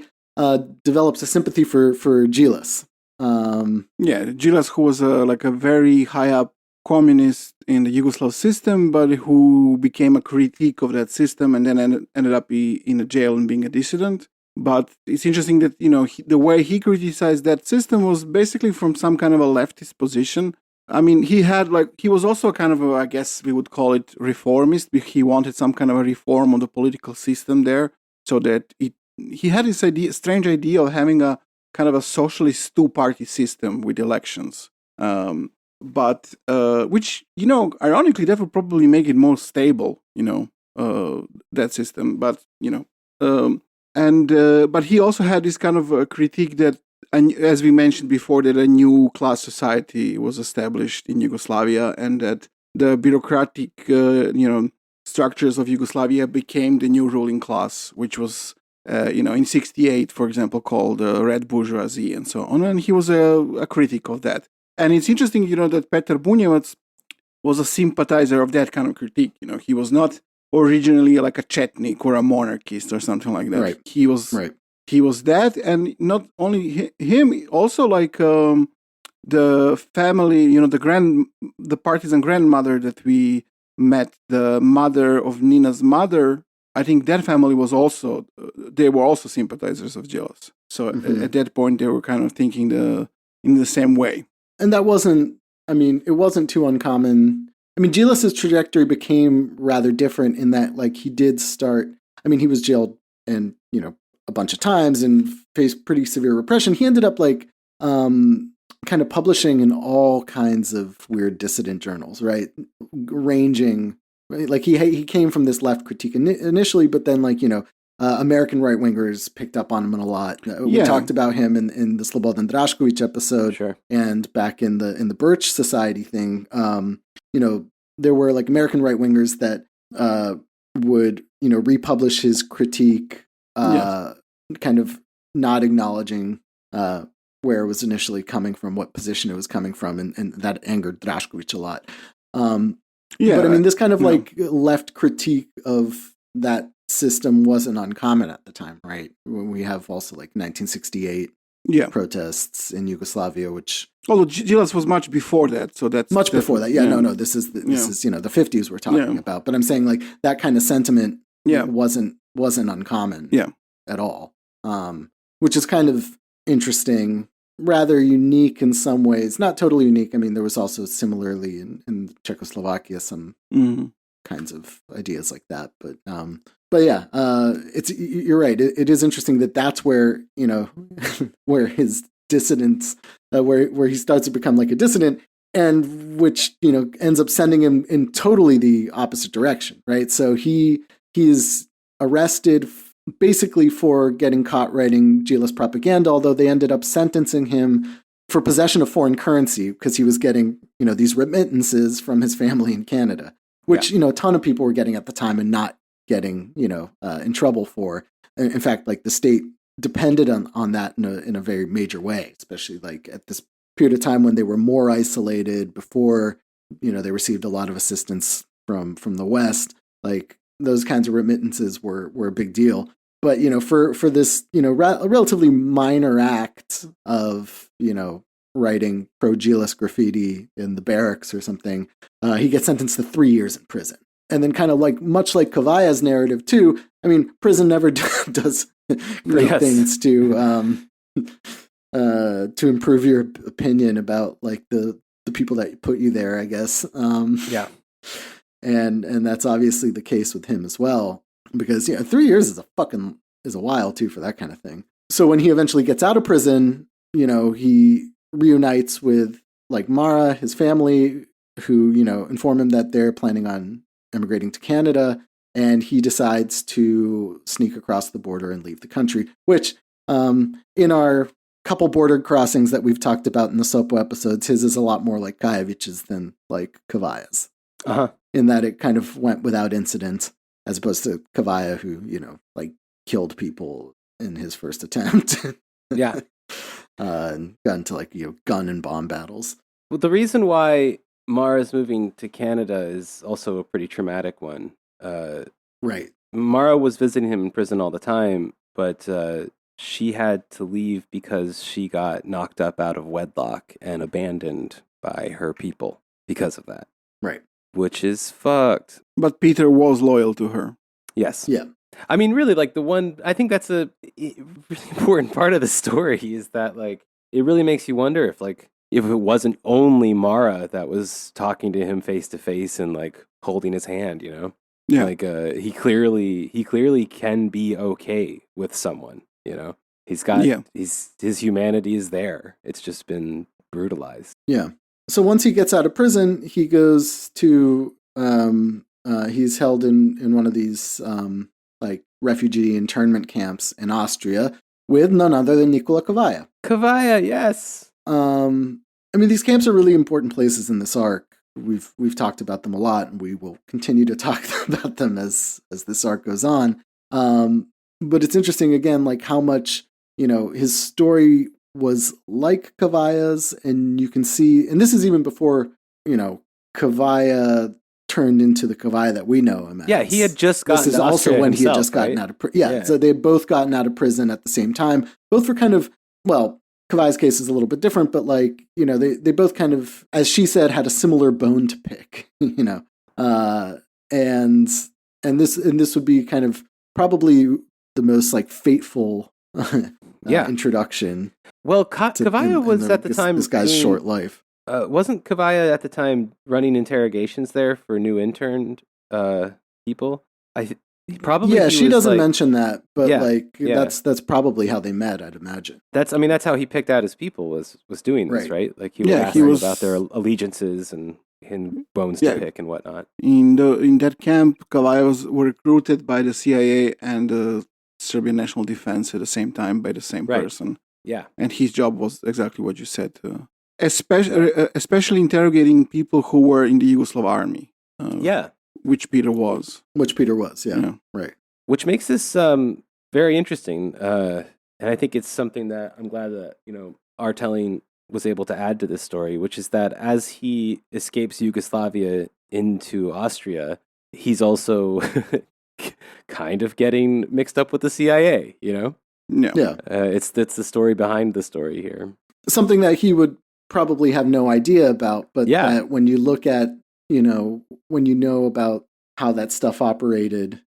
S2: develops a sympathy for Gilas.
S3: Gilas, who was like a very high up communist in the Yugoslav system, but who became a critique of that system and then ended up in a jail and being a dissident. But it's interesting that, the way he criticized that system was basically from some kind of a leftist position. I mean, he was also kind of I guess we would call it reformist. He wanted some kind of a reform on the political system there, so that he had this strange idea of having a kind of a socialist two-party system with elections. But which, ironically, that would probably make it more stable, that system. But, but he also had this kind of critique that, and as we mentioned before, that a new class society was established in Yugoslavia, and that the bureaucratic, structures of Yugoslavia became the new ruling class, which was, in '68, for example, called red bourgeoisie and so on. And he was a critic of that. And it's interesting, that Petar Bunjevac was a sympathizer of that kind of critique. He was not originally like a Chetnik or a monarchist or something like that.
S2: Right.
S3: He was that, and not only him, also like the family, the partisan grandmother that we met, the mother of Nina's mother. I think that family was also, they were also sympathizers of Djilas. So at that point, they were kind of thinking in the same way.
S2: And that wasn't, it wasn't too uncommon. Djilas's trajectory became rather different in that, like, he did start, he was jailed and, a bunch of times and faced pretty severe repression. He ended up, like, kind of publishing in all kinds of weird dissident journals, right? Ranging, right? Like, he came from this left critique initially, but then, like, American right-wingers picked up on him a lot. We talked about him in the Slobodan Drašković episode,
S1: sure.
S2: And back in the Birch Society thing. There were, like, American right-wingers that would, republish his critique, kind of not acknowledging where it was initially coming from, what position it was coming from, and that angered Drašković a lot. But this kind of like left critique of that system wasn't uncommon at the time, right? When we have also like 1968 protests in Yugoslavia, which
S3: although Djilas was much before that, so that's
S2: much before that. No, this is the 50s we're talking about. But I'm saying, like, that kind of sentiment wasn't uncommon at all, which is kind of interesting, rather unique in some ways. Not totally unique. There was also similarly in Czechoslovakia some kinds of ideas like that, but you're right. It is interesting that that's where, where his dissidence, where he starts to become like a dissident, and which, ends up sending him in totally the opposite direction, right? So he is arrested basically for getting caught writing Djilas propaganda, although they ended up sentencing him for possession of foreign currency because he was getting, these remittances from his family in Canada, which, a ton of people were getting at the time and not getting, in trouble for. In fact, like, the state depended on that in a very major way, especially like at this period of time when they were more isolated before, they received a lot of assistance from the West. Like, those kinds of remittances were a big deal. But, for this, a relatively minor act of, writing pro-Djilas graffiti in the barracks or something, he gets sentenced to 3 years in prison. And then, kind of like, much like Kavaya's narrative too, prison never does great things to improve your opinion about, like, the people that put you there, I guess. And that's obviously the case with him as well, because 3 years is a while too for that kind of thing. So when he eventually gets out of prison, he reunites with, like, Mara, his family, who, inform him that they're planning on emigrating to Canada, and he decides to sneak across the border and leave the country, which, in our couple border crossings that we've talked about in the SOPO episodes, his is a lot more like Kajević's than like Kavaya's, in that it kind of went without incident, as opposed to Kavaja, who, like, killed people in his first attempt. And got into, like, gun and bomb battles.
S1: Well, the reason why Mara's moving to Canada is also a pretty traumatic one.
S2: Right.
S1: Mara was visiting him in prison all the time, but she had to leave because she got knocked up out of wedlock and abandoned by her people because of that.
S2: Right.
S1: Which is fucked.
S3: But Peter was loyal to her.
S1: Yes.
S2: Yeah.
S1: I mean, really, like I think that's a really important part of the story is that like it really makes you wonder if it wasn't only Mara that was talking to him face to face and like holding his hand, you know?
S3: Yeah.
S1: Like he clearly can be okay with someone, you know? His humanity is there. It's just been brutalized.
S2: Yeah. So once he gets out of prison, he goes to he's held in one of these like refugee internment camps in Austria with none other than Nikola Kavaja.
S1: Kavaja, yes.
S2: I mean, these camps are really important places in this arc. We've talked about them a lot, and we will continue to talk about them as this arc goes on. But it's interesting again, like how much his story was like Kavaja's, and you can see, and this is even before Kavaja turned into the Kavaja that we know him as.
S1: Yeah, he had just gotten.
S2: This is also when he had just gotten out of prison. Yeah, so they had both gotten out of prison at the same time. Both were kind of Kavaja's case is a little bit different, but like, they both kind of, as she said, had a similar bone to pick, and this would be kind of probably the most like fateful introduction.
S1: Well, Kavaja was at the time
S2: this guy's short life.
S1: Wasn't Kavaja at the time running interrogations there for new interned people? She doesn't mention that, but that's probably how they met, I'd imagine. That's how he picked out his people was doing this, right? Like he would ask them about their allegiances and bones to pick and whatnot.
S3: In that camp, Kavaja were recruited by the CIA and the Serbian National Defense at the same time by the same person.
S1: Yeah,
S3: and his job was exactly what you said, especially interrogating people who were in the Yugoslav army. Which Peter was.
S2: Yeah. Right.
S1: Which makes this very interesting, and I think it's something that I'm glad that our telling was able to add to this story, which is that as he escapes Yugoslavia into Austria, he's also kind of getting mixed up with the CIA.
S2: Yeah.
S1: It's the story behind the story here.
S2: Something that he would probably have no idea about, but that when you look at when you know about how that stuff operated,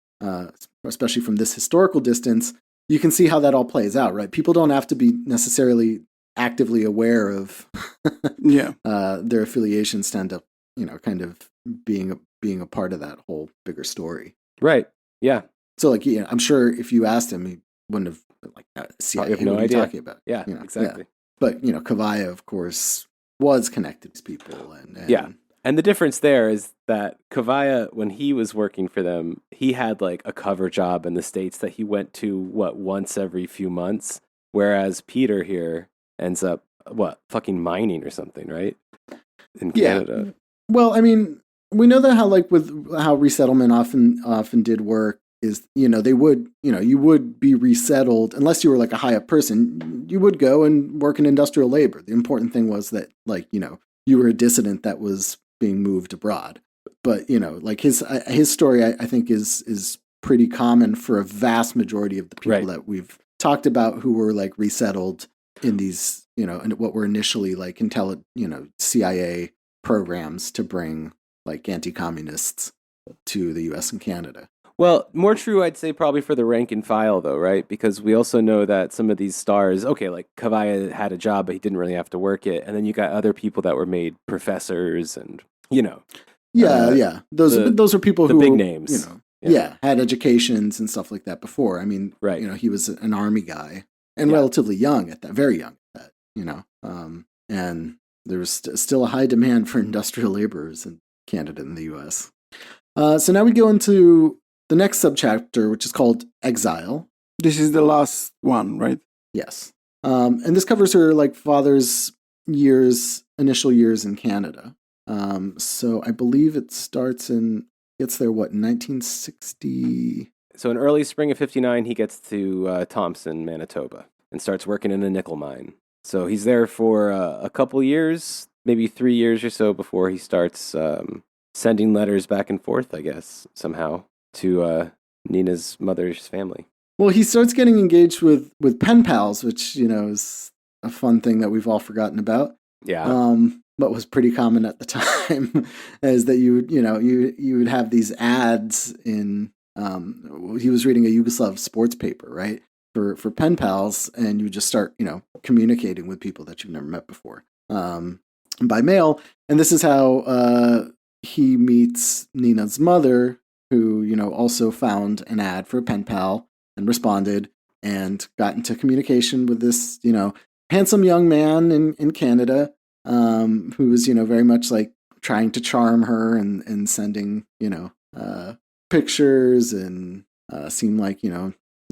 S2: especially from this historical distance, you can see how that all plays out, right? People don't have to be necessarily actively aware of their affiliations to end up, kind of being a part of that whole bigger story.
S1: Right. Yeah.
S2: So like, I'm sure if you asked him, he wouldn't have been like, CIA,
S1: have no idea.
S2: What are you talking about?
S1: Yeah, exactly.
S2: Yeah. But, Kavaja, of course, was connected to people.
S1: And the difference there is that Kavaja, when he was working for them, he had like a cover job in the States that he went to, once every few months. Whereas Peter here ends up, fucking mining or something, right? In Canada.
S2: Yeah. Well, I mean, we know that with how resettlement often did work is, they would, you would be resettled unless you were like a high up person. You would go and work in industrial labor. The important thing was that you were a dissident that was being moved abroad. But, like his story, I think is pretty common for a vast majority of the people that we've talked about who were like resettled in these, and what were initially like CIA programs to bring like anti-communists to the US and Canada.
S1: Well, more true, I'd say probably for the rank and file, though, right? Because we also know that some of these stars, like Kavaja had a job, but he didn't really have to work it. And then you got other people that were made professors and,
S2: Those are people who
S1: big names,
S2: had educations and stuff like that before. I mean, he was an army guy and relatively young at that, very young at that, and there was still a high demand for industrial laborers in Canada and the US. So now we go into the next subchapter, which is called Exile.
S3: This is the last one, right?
S2: Yes. And this covers her like father's initial years in Canada. So I believe it gets there, 1960?
S1: So in early spring of 59, he gets to Thompson, Manitoba, and starts working in a nickel mine. So he's there for a couple years, maybe 3 years or so before he starts sending letters back and forth, I guess, somehow, to Nina's mother's family.
S2: Well, he starts getting engaged with pen pals, which, is a fun thing that we've all forgotten about.
S1: Yeah.
S2: But was pretty common at the time, is that you would have these ads in he was reading a Yugoslav sports paper, right? For pen pals, and you just start, communicating with people that you've never met before by mail. And this is how he meets Nina's mother, who, also found an ad for a pen pal and responded and got into communication with this, handsome young man in Canada, who was, very much like trying to charm her and sending, pictures and seemed like,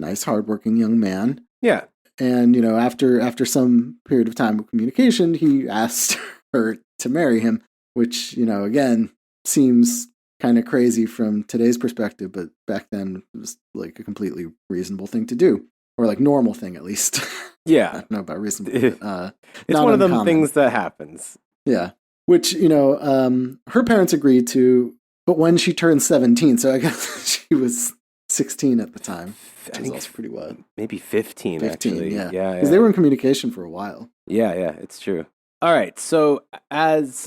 S2: nice, hardworking young man.
S1: Yeah.
S2: And, after some period of time of communication, he asked her to marry him, which, again, seems kind of crazy from today's perspective, but back then it was like a completely reasonable thing to do, or like normal thing, at least.
S1: Yeah.
S2: I don't know about reasonable. But,
S1: it's one of them things that happens.
S2: Yeah. Which, her parents agreed to, but when she turned 17, so I guess she was 16 at the time.
S1: I think
S2: it's pretty wild.
S1: Maybe 15 actually.
S2: Yeah. Because they were in communication for a while.
S1: Yeah, it's true. All right, so as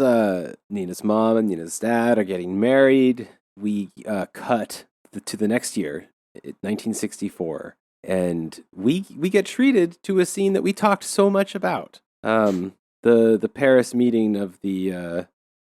S1: Nina's mom and Nina's dad are getting married, we cut to the next year, 1964, and we get treated to a scene that we talked so much about. The Paris meeting of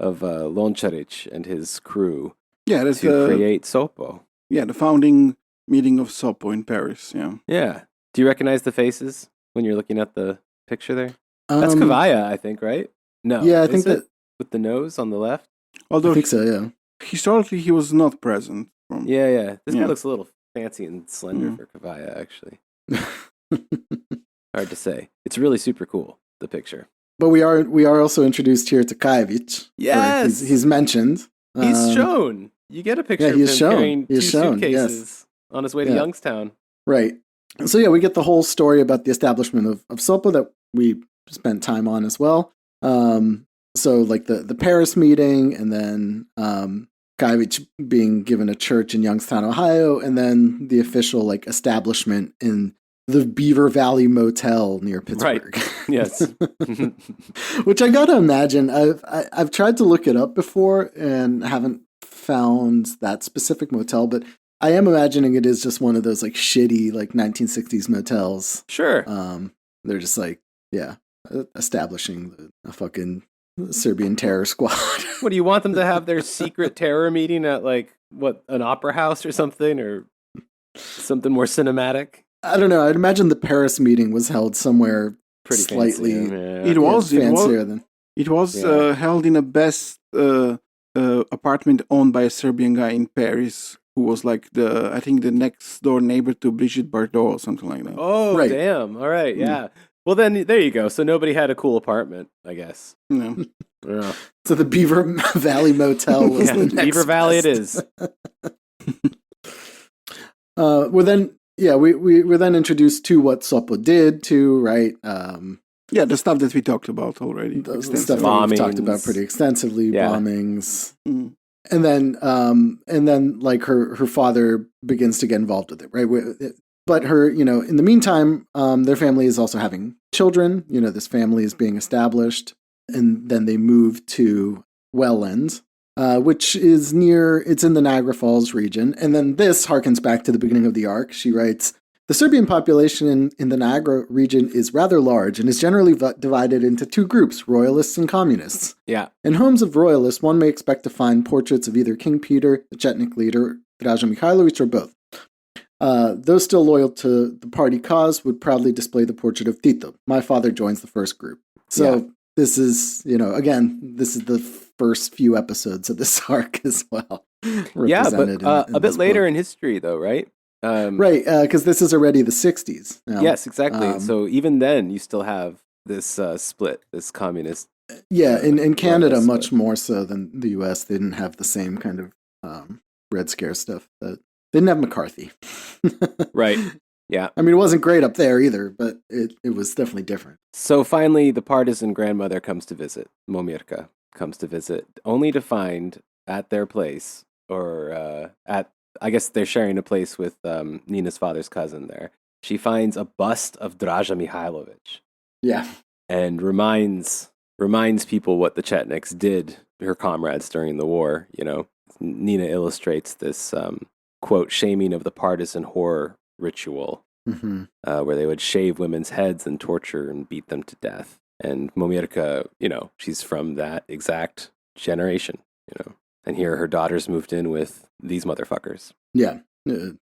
S1: Lončarić and his crew.
S3: Yeah, that's
S1: to create SOPO.
S3: Yeah, the founding meeting of SOPO in Paris. Yeah.
S1: Yeah. Do you recognize the faces when you're looking at the picture there? That's Kavaya, I think, right? No.
S2: Yeah, I think that
S1: with the nose on the left.
S2: Although I think so. Yeah.
S3: Historically, he was not present.
S1: Yeah. This guy looks a little fancy and slender for Kavaya, actually. Hard to say. It's really super cool, the picture.
S2: But we are also introduced here to Kajević.
S1: Yes,
S2: he's mentioned.
S1: He's shown. You get a picture of him carrying two suitcases on his way to Youngstown.
S2: Right. So we get the whole story about the establishment of SOPO that we spent time on as well. So like the Paris meeting, and then Kajević being given a church in Youngstown, Ohio, and then the official like establishment in the Beaver Valley Motel near Pittsburgh.
S1: Right. Yes.
S2: Which I gotta imagine. I've tried to look it up before and haven't found that specific motel, but I am imagining it is just one of those like shitty like 1960s motels.
S1: Sure.
S2: They're just like establishing a fucking Serbian terror squad.
S1: What do you want them to have their secret terror meeting at like an opera house or something, or something more cinematic?
S2: I don't know. I'd imagine the Paris meeting was held somewhere
S1: pretty
S2: slightly.
S1: Fancy, yeah.
S3: It was
S2: fancier than.
S3: It was held in a best apartment owned by a Serbian guy in Paris, who was like I think the next door neighbor to Brigitte Bardot or something like that.
S1: Oh, right. Damn! All right, yeah. Well, then there you go. So nobody had a cool apartment, I guess.
S3: No.
S1: Yeah.
S2: So the Beaver Valley Motel was the next
S1: Beaver Valley.
S2: best.
S1: It is.
S2: Well, then. Yeah, we were then introduced to what SOPO did too, right?
S3: The stuff that we talked about already.
S2: The stuff we've talked about pretty extensively, bombings.
S3: Mm.
S2: And then like her father begins to get involved with it, right? But her, in the meantime, their family is also having children. This family is being established, and then they move to Welland, which is it's in the Niagara Falls region. And then this harkens back to the beginning of the arc. She writes, the Serbian population in the Niagara region is rather large and is generally divided into two groups, royalists and communists.
S1: Yeah.
S2: In homes of royalists, one may expect to find portraits of either King Peter, the Chetnik leader, Draža Mihailović, or both. Those still loyal to the party cause would proudly display the portrait of Tito. My father joins the first group. So this is, again, this is the first few episodes of this arc as well.
S1: Yeah, but a bit later in history, though, right?
S2: Right, because this is already the 60s.
S1: Yes, exactly. So even then, you still have this split, this communist.
S2: Yeah, in Canada, much more so than the U.S. They didn't have the same kind of Red Scare stuff. They didn't have McCarthy.
S1: Right. Yeah.
S2: I mean, it wasn't great up there either, but it was definitely different.
S1: So finally, the partisan grandmother comes to visit. Momirka comes to visit, only to find at their place, or I guess they're sharing a place with Nina's father's cousin there. She finds a bust of Draža Mihailović.
S2: Yeah.
S1: And reminds people what the Chetniks did to her comrades during the war. Nina illustrates this quote, shaming of the partisan horror ritual, where they would shave women's heads and torture and beat them to death. And Momirka, she's from that exact generation, and here her daughter's moved in with these motherfuckers.
S2: Yeah.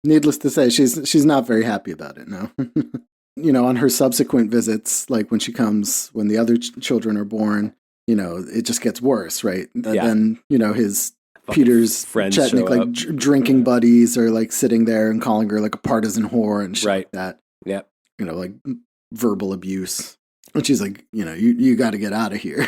S2: Needless to say, she's not very happy about it, no. On her subsequent visits, like when the other children are born, it just gets worse, right?
S1: Yeah.
S2: Then, his Peter's
S1: friends
S2: Chetnik, like drinking buddies are like sitting there and calling her like a partisan whore and shit like that.
S1: Yep.
S2: Like verbal abuse. And she's like, you got to get out of here.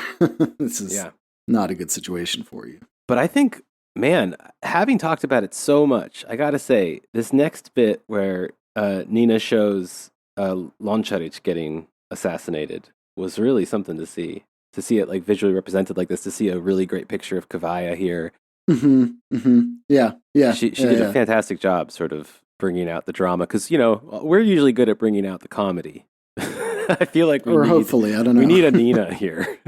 S2: This is not a good situation for you.
S1: But I think, man, having talked about it so much, I got to say, this next bit where Nina shows Lončarić getting assassinated was really something to see. To see it like visually represented like this, to see a really great picture of Kavaja here. Yeah.
S2: She
S1: did a fantastic job sort of bringing out the drama, because, we're usually good at bringing out the comedy. I feel like
S2: hopefully, I don't know.
S1: We need a Nina here,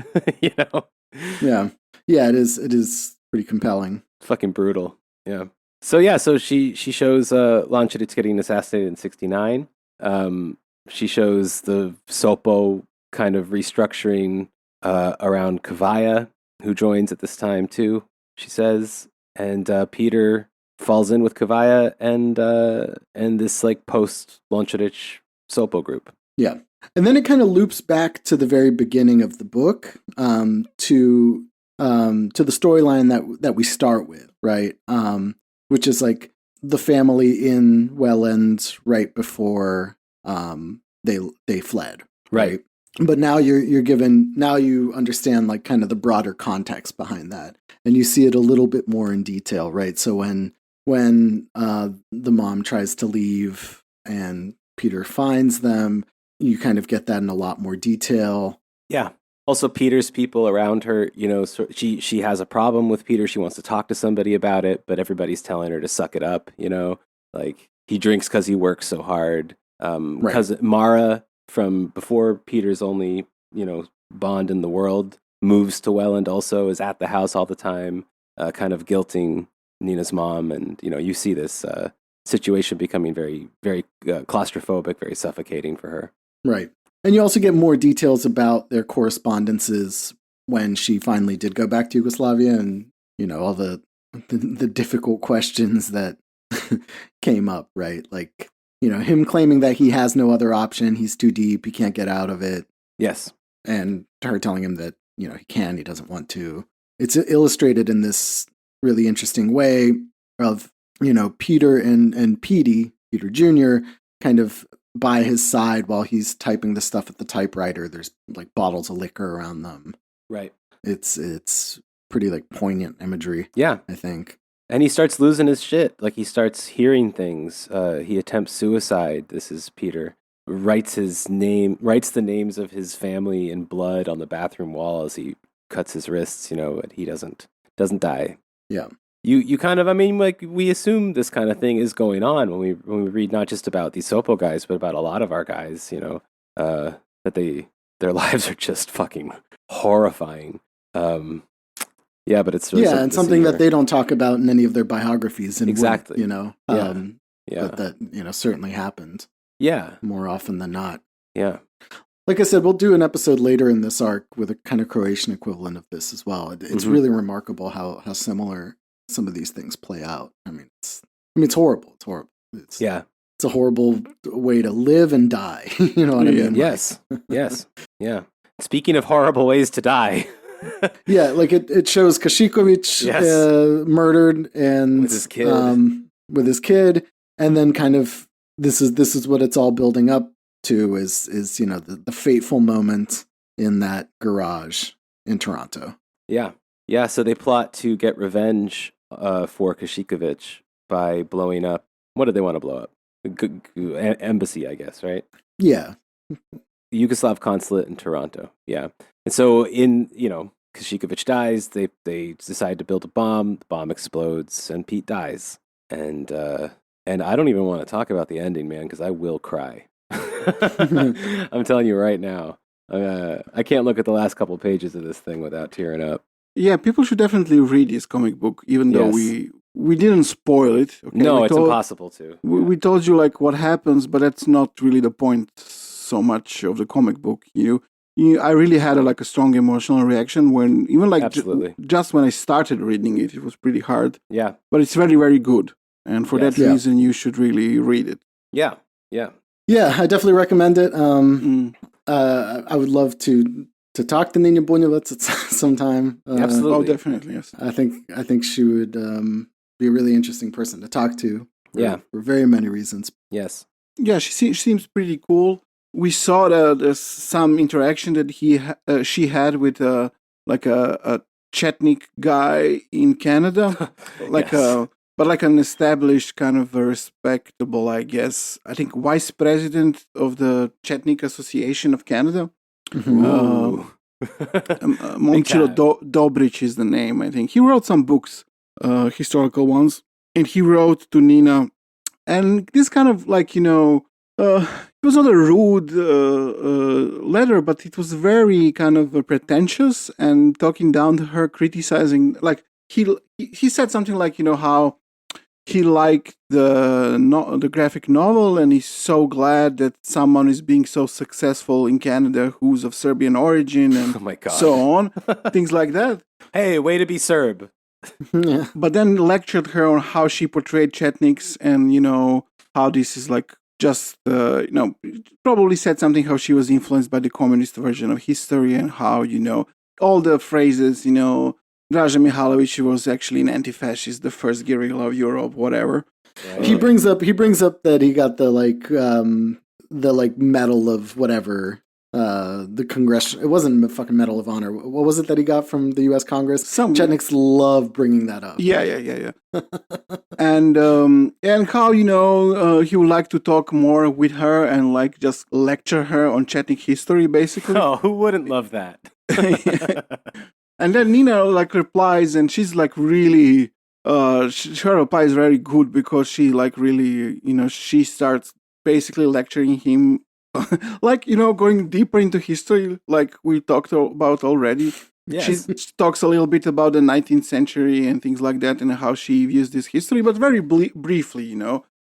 S2: Yeah, it is pretty compelling.
S1: Fucking brutal. Yeah. So she shows Lončarić getting assassinated in 1969. She shows the SOPO kind of restructuring around Kavaja, who joins at this time too, she says. And Peter falls in with Kavaja and this like post Lončarić SOPO group. Yeah.
S2: And then it kind of loops back to the very beginning of the book, to the storyline that we start with, right? Which is like the family in Welland right before they fled,
S1: right?
S2: But now you understand like kind of the broader context behind that, and you see it a little bit more in detail, right? So when the mom tries to leave and Peter finds them, you kind of get that in a lot more detail.
S1: Yeah. Also, Peter's people around her, she has a problem with Peter. She wants to talk to somebody about it, but everybody's telling her to suck it up, like he drinks because he works so hard. Because Mara, from before Peter's only, bond in the world, moves to Welland also, is at the house all the time, kind of guilting Nina's mom. And, you see this situation becoming very, very claustrophobic, very suffocating for her.
S2: Right. And you also get more details about their correspondences when she finally did go back to Yugoslavia, and, all the difficult questions that came up, right? Like, him claiming that he has no other option, he's too deep, he can't get out of it.
S1: Yes.
S2: And her telling him that, he can, he doesn't want to. It's illustrated in this really interesting way of, Peter and Petey, Peter Jr., kind of by his side while he's typing the stuff at the typewriter. There's like bottles of liquor around them.
S1: Right.
S2: It's pretty like poignant imagery.
S1: Yeah.
S2: I think.
S1: And he starts losing his shit. Like he starts hearing things. He attempts suicide. This is Peter. Writes the names of his family in blood on the bathroom wall as he cuts his wrists, but he doesn't die.
S2: Yeah.
S1: You kind of, like we assume this kind of thing is going on when we read not just about these SOPO guys, but about a lot of our guys, that their lives are just fucking horrifying. Yeah, but it's really
S2: and something that they don't talk about in any of their biographies. And
S1: exactly.
S2: But that, certainly happened.
S1: Yeah.
S2: More often than not.
S1: Yeah.
S2: Like I said, we'll do an episode later in this arc with a kind of Croatian equivalent of this as well. It's really remarkable how similar some of these things play out. It's horrible. It's horrible. It's a horrible way to live and die. You know what I mean?
S1: Yes. Yes. Yeah. Speaking of horrible ways to die.
S2: Yeah, like it shows Kashikovic murdered and with his kid, and then kind of this is what it's all building up to is the fateful moment in that garage in Toronto.
S1: Yeah. Yeah, so they plot to get revenge for Kashikovic by blowing up. What did they want to blow up? Embassy, I guess, right?
S2: Yeah.
S1: Yugoslav consulate in Toronto. Yeah. And so Kashikovic dies, they decide to build a bomb, the bomb explodes, and Pete dies. And I don't even want to talk about the ending, man, because I will cry. I'm telling you right now. I can't look at the last couple pages of this thing without tearing up.
S3: Yeah, people should definitely read this comic book, even though we we didn't spoil it. Okay?
S1: No, it's impossible to.
S3: We told you like what happens, but that's not really the point so much of the comic book. I really had a strong emotional reaction when even like just when I started reading it. It was pretty hard.
S1: Yeah,
S3: but it's very, very good, and for that reason, you should really read it.
S1: Yeah.
S2: I definitely recommend it. I would love to talk to Nina Bunjevac at sometime.
S1: Absolutely.
S3: Oh, definitely. Yes.
S2: I think she would be a really interesting person to talk to. For very many reasons.
S1: Yes.
S3: Yeah, she seems pretty cool. We saw there's some interaction that she had with a Chetnik guy in Canada, but like an established kind of a respectable, I guess. I think vice president of the Chetnik Association of Canada. Momchilo Dobrich is the name, I think. He wrote some books, historical ones, and he wrote to Nina. And this kind of it was not a rude letter, but it was very kind of pretentious and talking down to her, criticizing. Like he said something like, how he liked the graphic novel and he's so glad that someone is being so successful in Canada who's of Serbian origin and
S1: oh my God.
S3: So on, things like that.
S1: Hey, way to be Serb.
S2: Yeah.
S3: But then lectured her on how she portrayed Chetniks and, how this is like just, probably said something how she was influenced by the communist version of history and how, all the phrases, Draža Mihailović was actually an anti-fascist, the first guerrilla of Europe, whatever.
S2: Right. He brings up that he got the medal of whatever, the Congressional. It wasn't a fucking Medal of Honor. What was it that he got from the U.S. Congress? Chetniks love bringing that up.
S3: Yeah. And how he would like to talk more with her and like just lecture her on Chetnik history, basically.
S1: Oh, who wouldn't love that?
S3: And then Nina replies, and she's really, her reply is very good because she really, she starts basically lecturing him, going deeper into history, like we talked about already. Yes. She talks a little bit about the 19th century and things like that, and how she views this history, but very briefly,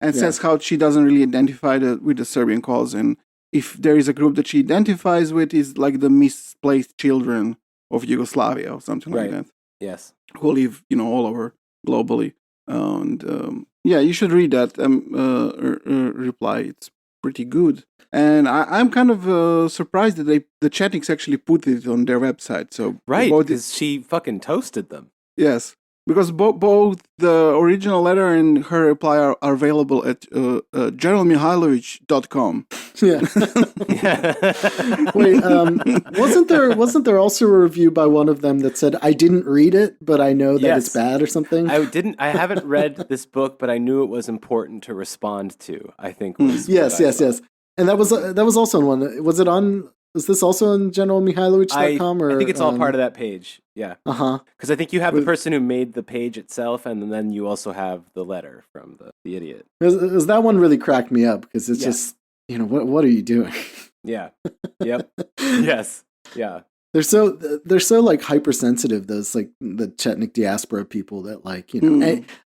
S3: and says how she doesn't really identify with the Serbian cause, and if there is a group that she identifies with, is like the misplaced children of Yugoslavia or something like that.
S1: Yes.
S3: Who live, all over globally. And you should read that reply. It's pretty good. And I'm kind of surprised that the Chetniks actually put it on their website. So
S1: right, because she fucking toasted them.
S3: Yes. Because both the original letter and her reply are available at generalmihailovich.com.
S2: Yeah. Wait, wasn't there also a review by one of them that said, I didn't read it, but I know that it's bad or something?
S1: I haven't read this book, but I knew it was important to respond to, I think.
S2: Yes. And that was also on one. Was this also on generalmihailovich.com?
S1: I think it's all part of that page. Yeah.
S2: Uh-huh.
S1: Because I think you have the person who made the page itself, and then you also have the letter from the idiot.
S2: Is that one really cracked me up? Because it's just, what are you doing?
S1: Yeah. Yep. Yes. Yeah.
S2: They're so like hypersensitive, those like the Chetnik diaspora people that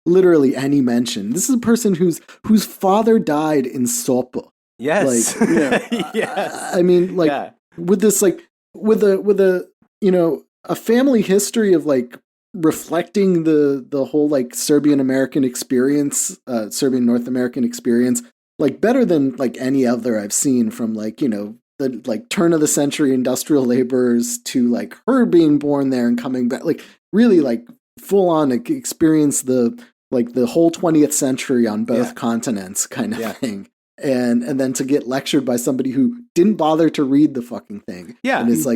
S2: literally any mention. This is a person whose father died in SOPO.
S1: Yes.
S2: Yes. I mean, with this, with a family history of reflecting the whole Serbian American experience, Serbian North American experience, better than any other I've seen, from the turn of the century industrial laborers to her being born there and coming back, really full on experience the whole 20th century on both continents kind of thing. And then to get lectured by somebody who didn't bother to read the fucking thing. Yeah. And is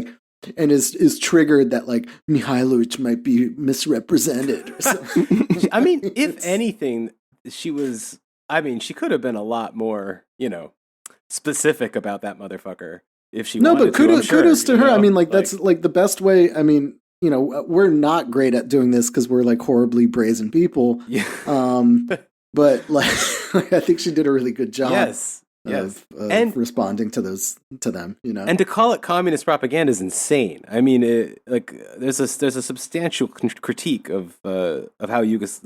S2: is triggered that Mihailovich might be misrepresented or something.
S1: I mean, if anything, she could have been a lot more, specific about that motherfucker if she wanted
S2: but kudos to her. I mean, that's the best way. I mean, we're not great at doing this because we're horribly brazen people. Yeah. But I think she did a really good job.
S1: Yes.
S2: of responding to them, you know.
S1: And to call it communist propaganda is insane. I mean, there's a substantial critique of how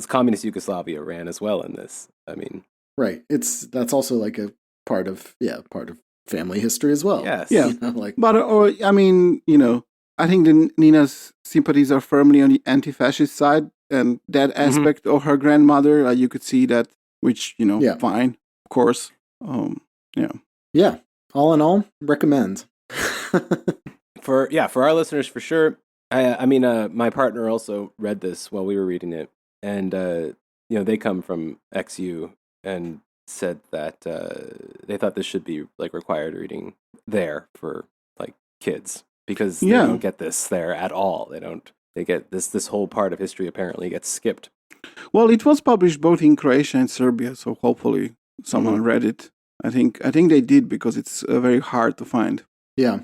S1: communist Yugoslavia ran as well in this. I mean,
S2: right. That's also like a part of family history as well.
S1: Yes.
S3: Yeah.
S2: You know,
S3: but I mean, you know, I think Nina's sympathies are firmly on the anti-fascist side, and that aspect of her grandmother, you could see that, which, you know, fine, of course. Yeah.
S2: All in all, recommend.
S1: For our listeners, for sure. I mean, my partner also read this while we were reading it, and you know, they come from XU and said that they thought this should be like required reading there for like kids, because they don't get this there at all. They get this whole part of history apparently gets skipped.
S3: Well, it was published both in Croatia and Serbia, so hopefully someone read it. I think they did, because it's very hard to find.
S2: Yeah.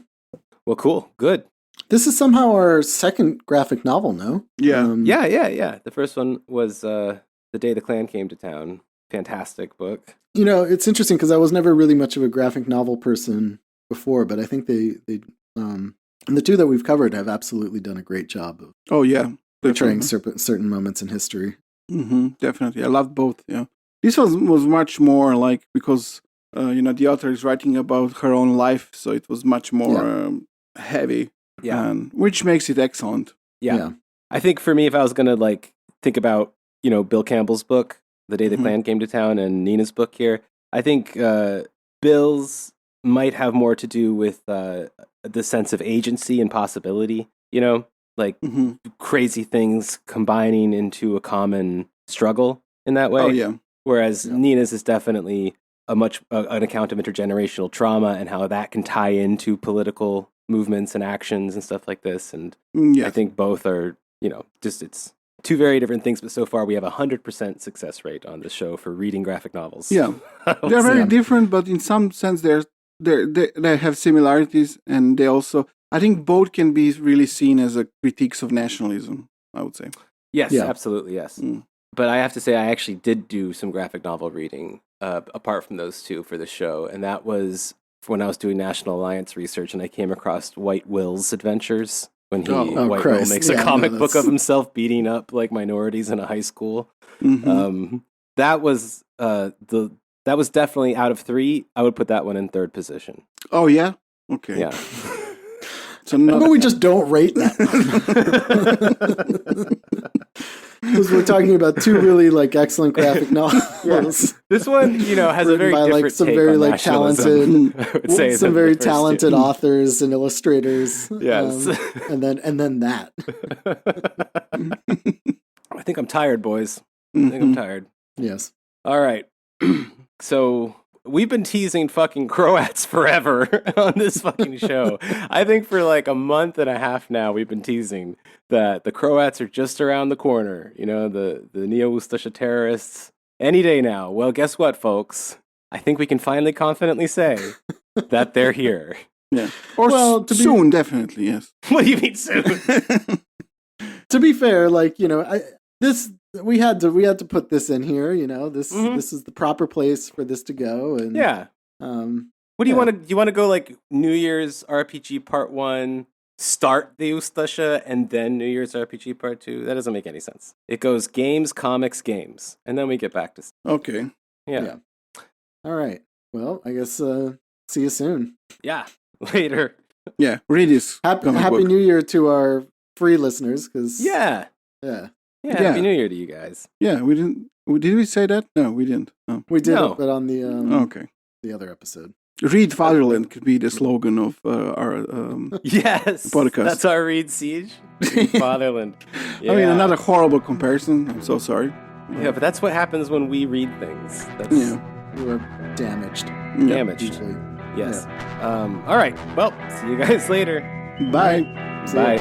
S1: Well, cool. Good.
S2: This is somehow our second graphic novel, no?
S3: Yeah.
S1: Yeah. The first one was The Day the Klan Came to Town. Fantastic book.
S2: You know, it's interesting because I was never really much of a graphic novel person before, but I think they and the two that we've covered have absolutely done a great job of portraying certain moments in history.
S3: Definitely. I loved both. Yeah. This was much more like, because you know, the author is writing about her own life, so it was much more heavy. Yeah. Which makes it excellent.
S1: Yeah. I think for me, if I was gonna like think about, you know, Bill Campbell's book, The Day the Klan Came to Town, and Nina's book here, I think Bill's might have more to do with the sense of agency and possibility, you know, like crazy things combining into a common struggle in that way.
S3: Oh, yeah.
S1: Whereas Nina's is definitely an account of intergenerational trauma and how that can tie into political movements and actions and stuff like this. And I think both are, you know, just it's two very different things, but so far we have 100% success rate on the show for reading graphic novels.
S3: Yeah, they're very different, but in some sense they have similarities, and they also, I think both can be really seen as a critiques of nationalism, I would say.
S1: Yes, absolutely, yes. But I have to say, I actually did do some graphic novel reading apart from those two for the show, and that was when I was doing National Alliance research, and I came across White Will's adventures. When White Will makes a comic book of himself beating up like minorities in a high school. That was definitely, out of 3, I would put that one in 3rd position.
S3: Oh yeah? Okay.
S1: Yeah.
S2: So maybe we just don't rate that one. Because we're talking about 2 really like excellent graphic novels.
S1: This one, you know, has a very different
S2: like some
S1: take
S2: very
S1: on
S2: like talented,
S1: I would say
S2: some very talented authors and illustrators.
S1: Yes,
S2: and then that.
S1: I think I'm tired, boys. I think I'm tired.
S2: Yes.
S1: All right. So we've been teasing fucking Croats forever on this fucking show. I think for like a month and a half now, we've been teasing that the Croats are just around the corner. You know, the neo-Ustasha terrorists. Any day now. Well, guess what, folks? I think we can finally confidently say that they're here.
S3: Yeah. Or soon, definitely, yes.
S1: What do you mean soon?
S2: To be fair, like, you know, we had to put this in here, you know. This is the proper place for this to go. And
S1: what do you want to? You want to go like New Year's RPG Part 1, start the Ustasha, and then New Year's RPG Part 2? That doesn't make any sense. It goes games, comics, games, and then we get back to
S3: okay.
S1: Yeah.
S2: All right. Well, I guess see you soon.
S1: Yeah. Later.
S3: Yeah. Read this.
S2: Happy New Year to our free listeners, because
S1: Yeah. Happy New Year to you guys.
S3: Yeah, we didn't. Did we say that? No, we didn't. Oh.
S2: We did it, but on the the other episode.
S3: Read Fatherland could be the slogan of our podcast.
S1: That's our Read Siege. Read Fatherland. Yeah.
S3: I mean, another horrible comparison. I'm so sorry.
S1: Yeah, but that's what happens when we read things.
S2: We were damaged.
S1: Damaged. Usually. Yes. Yeah. All right. Well, see you guys later.
S3: Bye.
S1: Bye.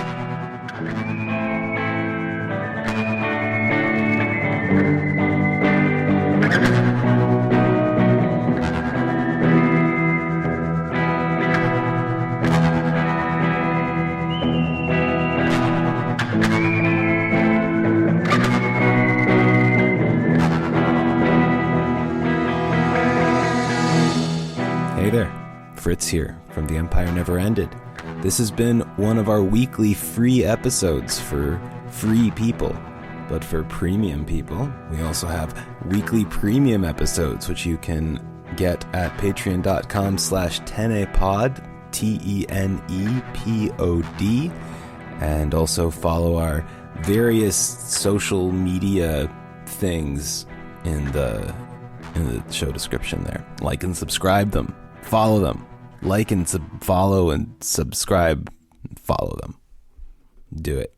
S1: Hey there, Fritz here from The Empire Never Ended. This has been one of our weekly free episodes for free people. But for premium people, we also have weekly premium episodes, which you can get at patreon.com/tenepod, TENEPOD, and also follow our various social media things in the show description there. Like and subscribe them. Follow them. Like and follow and subscribe. Follow them. Do it.